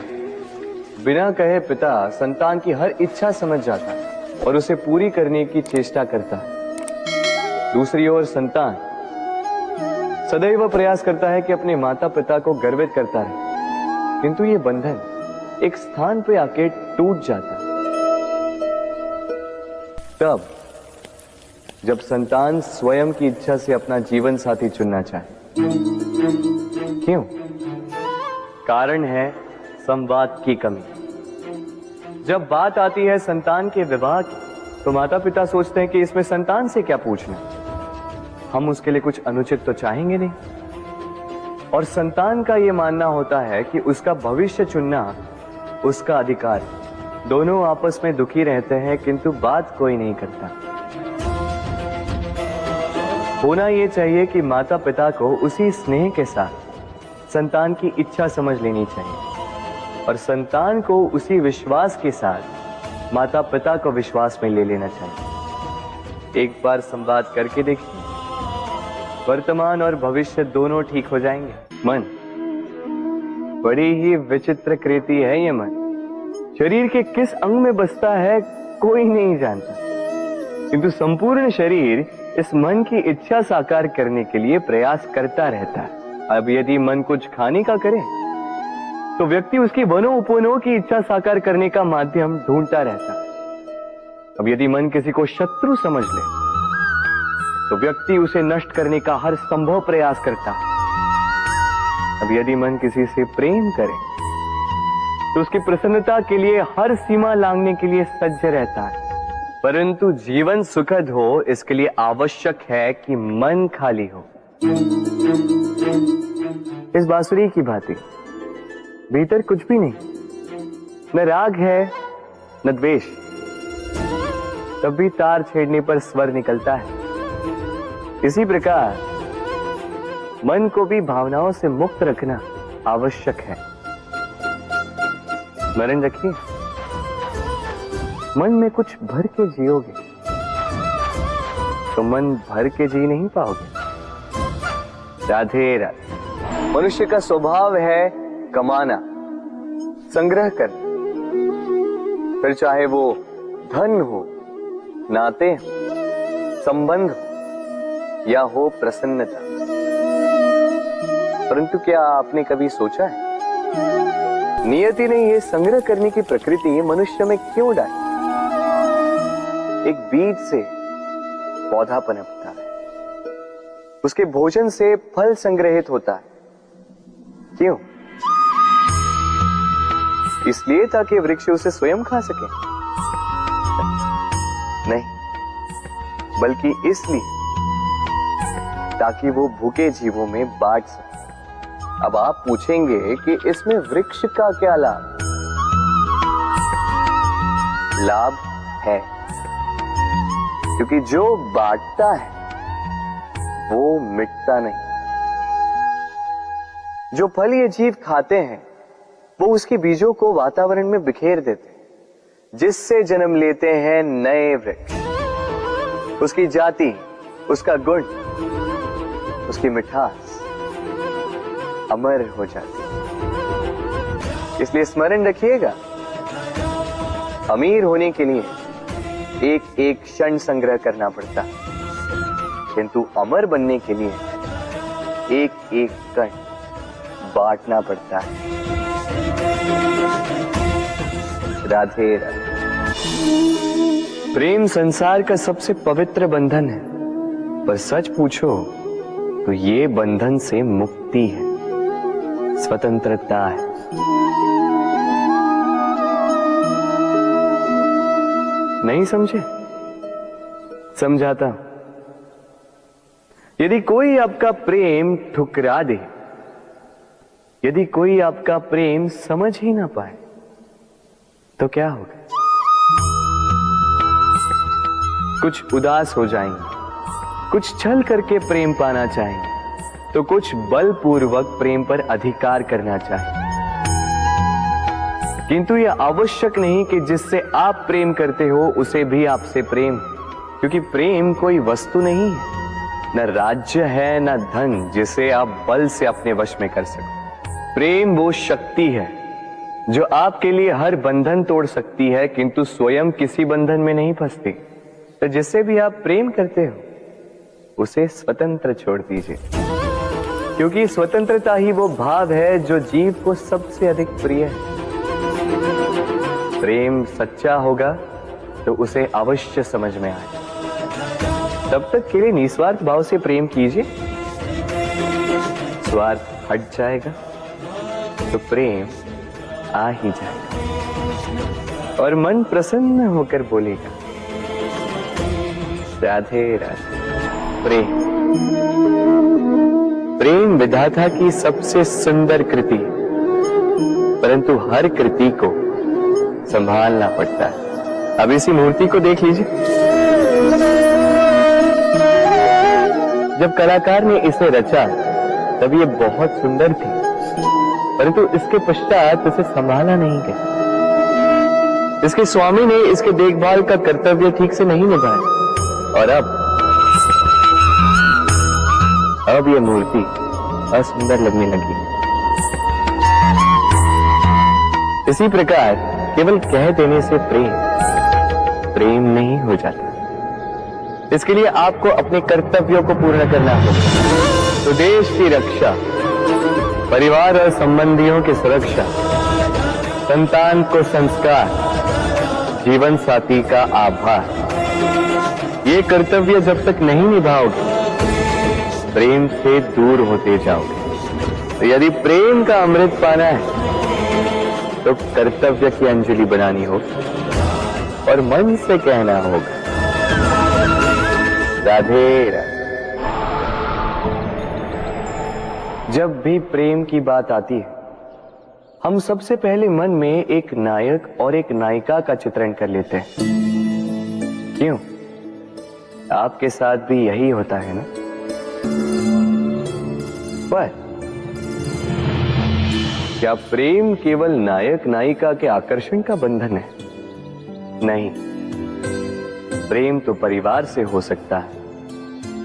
बिना कहे पिता संतान की हर इच्छा समझ जाता है और उसे पूरी करने की चेष्टा करता है। दूसरी ओर संतान सदैव प्रयास करता है कि अपने माता पिता को गर्वित करता रहे, किंतु ये बंधन एक स्थान पे आके टूट जाता है। तब जब संतान स्वयं की इच्छा से अपना जीवन साथी चुनना चाहे। क्यों? कारण है संवाद की कमी। जब बात आती है संतान के विवाह की, तो माता पिता सोचते हैं कि इसमें संतान से क्या पूछना, हम उसके लिए कुछ अनुचित तो चाहेंगे नहीं। और संतान का यह मानना होता है कि उसका भविष्य चुनना उसका अधिकार। दोनों आपस में दुखी रहते हैं, किंतु बात कोई नहीं करता। होना यह चाहिए कि माता पिता को उसी स्नेह के साथ संतान की इच्छा समझ लेनी चाहिए, और संतान को उसी विश्वास के साथ माता पिता को विश्वास में ले लेना चाहिए। एक बार संवाद करके देखिए, वर्तमान और भविष्य दोनों ठीक हो जाएंगे। मन बड़ी ही विचित्र कृति है। ये मन शरीर के किस अंग में बसता है कोई नहीं जानता, किंतु संपूर्ण शरीर इस मन की इच्छा साकार करने के लिए प्रयास करता रहता है। अब यदि मन कुछ खाने का करे, तो व्यक्ति उसकी वनो उपवनों की इच्छा साकार करने का माध्यम ढूंढता रहता है। अब यदि मन किसी को शत्रु समझ ले, तो व्यक्ति उसे नष्ट करने का हर संभव प्रयास करता है। अब यदि मन किसी से प्रेम करे, तो उसकी प्रसन्नता के लिए हर सीमा लांघने के लिए सज्ज रहता है। परंतु जीवन सुखद हो, इसके लिए आवश्यक है कि मन खाली हो। इस बांसुरी की भांति भीतर कुछ भी नहीं, न राग है न द्वेष, तब भी तार छेड़ने पर स्वर निकलता है। इसी प्रकार मन को भी भावनाओं से मुक्त रखना आवश्यक है। स्मरण रखिए, मन में कुछ भर के जियोगे तो मन भर के जी नहीं पाओगे। राधे राधे। मनुष्य का स्वभाव है कमाना, संग्रह करना, फिर चाहे वो धन हो, नाते हो, संबंध हो या हो प्रसन्नता। परंतु क्या आपने कभी सोचा है, नियति ने यह संग्रह करने की प्रकृति मनुष्य में क्यों डाली? एक बीज से पौधा पनपता है, उसके भोजन से फल संग्रहित होता है। क्यों? इसलिए ताकि वृक्ष उसे स्वयं खा सके? नहीं, बल्कि इसलिए ताकि वो भूखे जीवों में बांट सके। अब आप पूछेंगे कि इसमें वृक्ष का क्या लाभ? लाभ है, क्योंकि जो बांटता है वो मिटता नहीं। जो फल ये जीव खाते हैं, वो उसके बीजों को वातावरण में बिखेर देते हैं, जिससे जन्म लेते हैं नए वृक्ष। उसकी जाति, उसका गुण, उसकी मिठास अमर हो जाती है। इसलिए स्मरण रखिएगा, अमीर होने के लिए एक एक क्षण संग्रह करना पड़ता है, किंतु अमर बनने के लिए एक एक कण बांटना पड़ता है। राधे राधे। प्रेम संसार का सबसे पवित्र बंधन है, पर सच पूछो तो ये बंधन से मुक्ति है, स्वतंत्रता है। नहीं समझे? समझाता हूं। यदि कोई आपका प्रेम ठुकरा दे, यदि कोई आपका प्रेम समझ ही ना पाए, तो क्या होगा? कुछ उदास हो जाएंगे, कुछ छल करके प्रेम पाना चाहेंगे, तो कुछ बलपूर्वक प्रेम पर अधिकार करना चाहेंगे। किंतु यह आवश्यक नहीं कि जिससे आप प्रेम करते हो उसे भी आपसे प्रेम, क्योंकि प्रेम कोई वस्तु नहीं है, न राज्य है न धन जिसे आप बल से अपने वश में कर सको। प्रेम वो शक्ति है जो आपके लिए हर बंधन तोड़ सकती है, किंतु स्वयं किसी बंधन में नहीं फंसती। तो जिससे भी आप प्रेम करते हो उसे स्वतंत्र छोड़ दीजिए, क्योंकि स्वतंत्रता ही वो भाव है जो जीव को सबसे अधिक प्रिय है। प्रेम सच्चा होगा तो उसे अवश्य समझ में आए। तब तक के लिए निस्वार्थ भाव से प्रेम कीजिए। स्वार्थ हट जाएगा तो प्रेम आ ही जाएगा और मन प्रसन्न होकर बोलेगा राधे राधे। प्रेम प्रेम विधाता की सबसे सुंदर कृति है, परंतु हर कृति को संभालना पड़ता है। अब इसी मूर्ति को देख लीजिए। जब कलाकार ने इसे रचा तब ये बहुत सुंदर थी, परंतु इसके पश्चात इसे संभाला नहीं गया। इसके स्वामी ने इसके देखभाल का कर्तव्य ठीक से नहीं निभाया और अब यह मूर्ति असुंदर लगने लगी। इसी प्रकार केवल कह देने से प्रेम नहीं हो जाता। इसके लिए आपको अपने कर्तव्यों को पूर्ण करना होगा। तो देश की रक्षा, परिवार और संबंधियों की सुरक्षा, संतान को संस्कार, जीवन साथी का आभार, ये कर्तव्य जब तक नहीं निभाओगे प्रेम से दूर होते जाओगे। तो यदि प्रेम का अमृत पाना है तो कर्तव्य की अंजलि बनानी होगी और मन से कहना होगा राधे राधे। जब भी प्रेम की बात आती है हम सबसे पहले मन में एक नायक और एक नायिका का चित्रण कर लेते हैं। क्यों? आपके साथ भी यही होता है ना? पर क्या प्रेम केवल नायक नायिका के आकर्षण का बंधन है? नहीं, प्रेम तो परिवार से हो सकता है,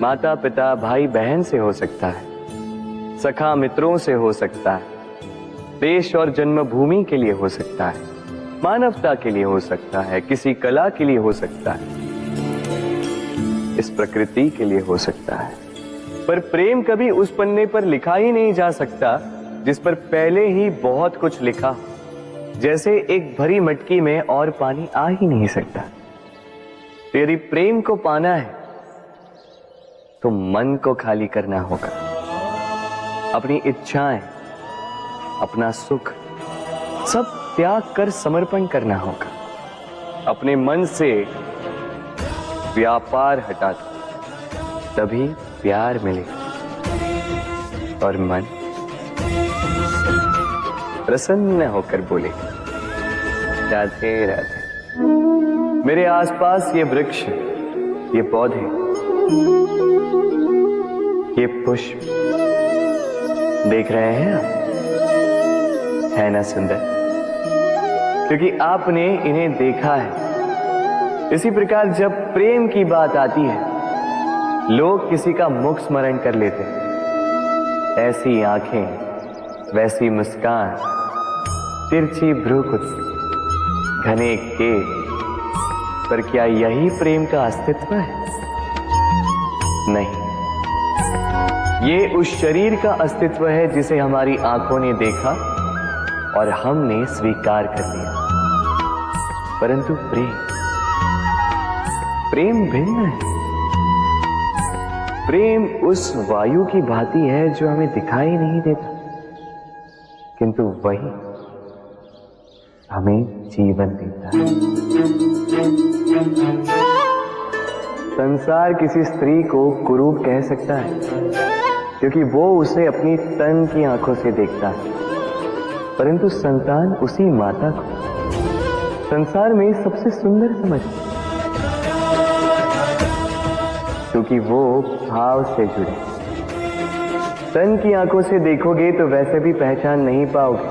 माता पिता भाई बहन से हो सकता है, सखा मित्रों से हो सकता है, देश और जन्मभूमि के लिए हो सकता है, मानवता के लिए हो सकता है, किसी कला के लिए हो सकता है, इस प्रकृति के लिए हो सकता है। पर प्रेम कभी उस पन्ने पर लिखा ही नहीं जा सकता जिस पर पहले ही बहुत कुछ लिखा हो। जैसे एक भरी मटकी में और पानी आ ही नहीं सकता। तो यदि प्रेम को पाना है तो मन को खाली करना होगा। अपनी इच्छाएं, अपना सुख सब त्याग कर समर्पण करना होगा। अपने मन से व्यापार हटा दो, तभी प्यार मिलेगा और मन प्रसन्न होकर बोलेगा राधे राधे। मेरे आसपास ये वृक्ष, ये पौधे, ये पुष्प देख रहे हैं आप? है ना सुंदर? क्योंकि आपने इन्हें देखा है। इसी प्रकार जब प्रेम की बात आती है लोग किसी का मुख स्मरण कर लेते हैं। ऐसी आंखें, वैसी मुस्कान, तिरछी भ्रूकुटी, घने केश, पर क्या यही प्रेम का अस्तित्व है? नहीं, ये उस शरीर का अस्तित्व है जिसे हमारी आंखों ने देखा और हमने स्वीकार कर लिया। परंतु प्रेम भिन्न है। प्रेम उस वायु की भांति है जो हमें दिखाई नहीं देता, किंतु वही हमें जीवन देता है। संसार किसी स्त्री को कुरूप कह सकता है क्योंकि वो उसे अपनी तन की आंखों से देखता है, परंतु संतान उसी माता को संसार में सबसे सुंदर समझती है क्योंकि वो भाव से जुड़े। तन की आंखों से देखोगे तो वैसे भी पहचान नहीं पाओगे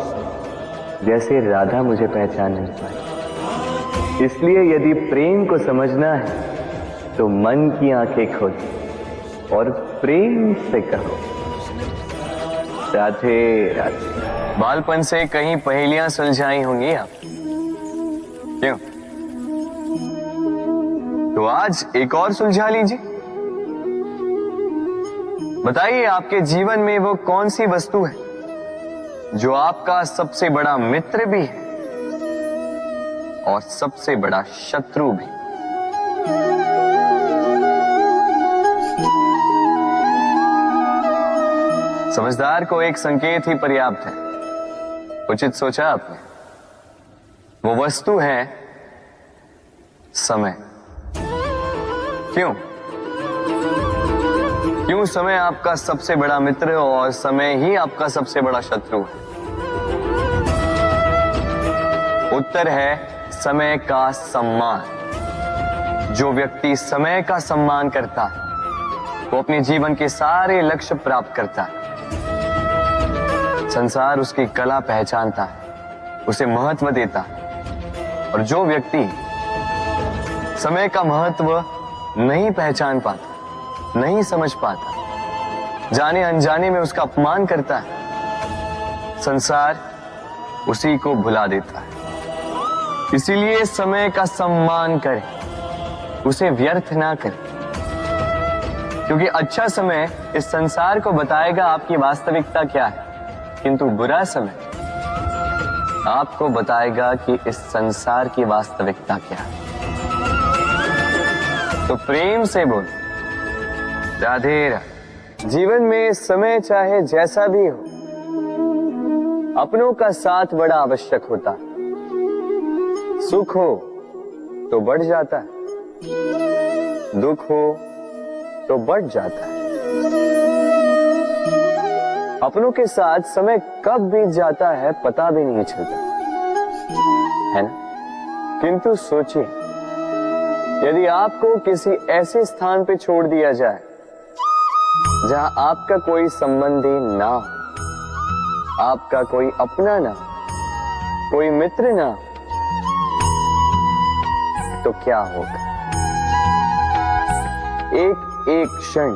जैसे राधा मुझे पहचान नहीं पाई। इसलिए यदि प्रेम को समझना है तो मन की आंखें खोलो और प्रेम से कहो राधे राधे। बालपन से कहीं पहेलियां सुलझाई होंगी आप, क्यों? तो आज एक और सुलझा लीजिए। बताइए आपके जीवन में वो कौन सी वस्तु है जो आपका सबसे बड़ा मित्र भी है और सबसे बड़ा शत्रु भी। समझदार को एक संकेत ही पर्याप्त है। उचित सोचा आपने। वो वस्तु है समय। क्यों समय आपका सबसे बड़ा मित्र और समय ही आपका सबसे बड़ा शत्रु है? उत्तर है समय का सम्मान। जो व्यक्ति समय का सम्मान करता है वो अपने जीवन के सारे लक्ष्य प्राप्त करता है। संसार उसकी कला पहचानता है, उसे महत्व देता है। और जो व्यक्ति समय का महत्व नहीं पहचान पाता, नहीं समझ पाता, जाने अनजाने में उसका अपमान करता है, संसार उसी को भुला देता है। इसीलिए समय का सम्मान करें, उसे व्यर्थ ना करें, क्योंकि अच्छा समय इस संसार को बताएगा आपकी वास्तविकता क्या है, किंतु बुरा समय आपको बताएगा कि इस संसार की वास्तविकता क्या है। तो प्रेम से बोल, राधे राधे। जीवन में समय चाहे जैसा भी हो, अपनों का साथ बड़ा आवश्यक होता है। सुख हो तो बढ़ जाता है, दुख हो तो बढ़ जाता है। अपनों के साथ समय कब बीत जाता है पता भी नहीं चलता, है ना? किंतु सोचिए, यदि आपको किसी ऐसे स्थान पे छोड़ दिया जाए जहां आपका कोई संबंधी ना हो, आपका कोई अपना ना, कोई मित्र ना, तो क्या होगा? एक एक क्षण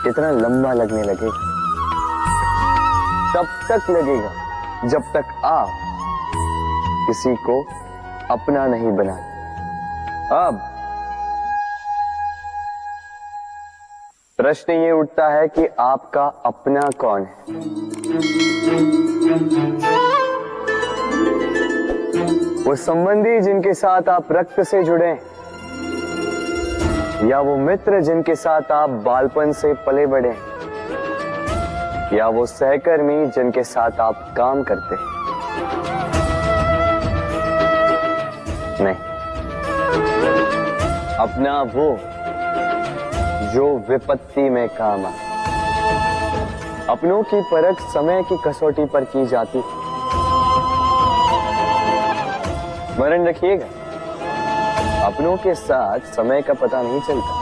कितना लंबा लगने लगेगा। तब तक लगेगा जब तक आप किसी को अपना नहीं बनाते। अब प्रश्न ये उठता है कि आपका अपना कौन है? वो संबंधी जिनके साथ आप रक्त से जुड़े हैं, या वो मित्र जिनके साथ आप बालपन से पले बढ़े हैं, या वो सहकर्मी जिनके साथ आप काम करते हैं? नहीं, अपना वो जो विपत्ति में काम आए। अपनों की परख समय की कसौटी पर की जाती है। स्मरण रखिएगा, अपनों के साथ समय का पता नहीं चलता,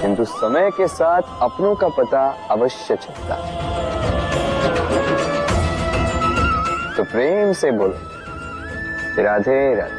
किंतु समय के साथ अपनों का पता अवश्य चलता है। तो प्रेम से बोलो, राधे राधे।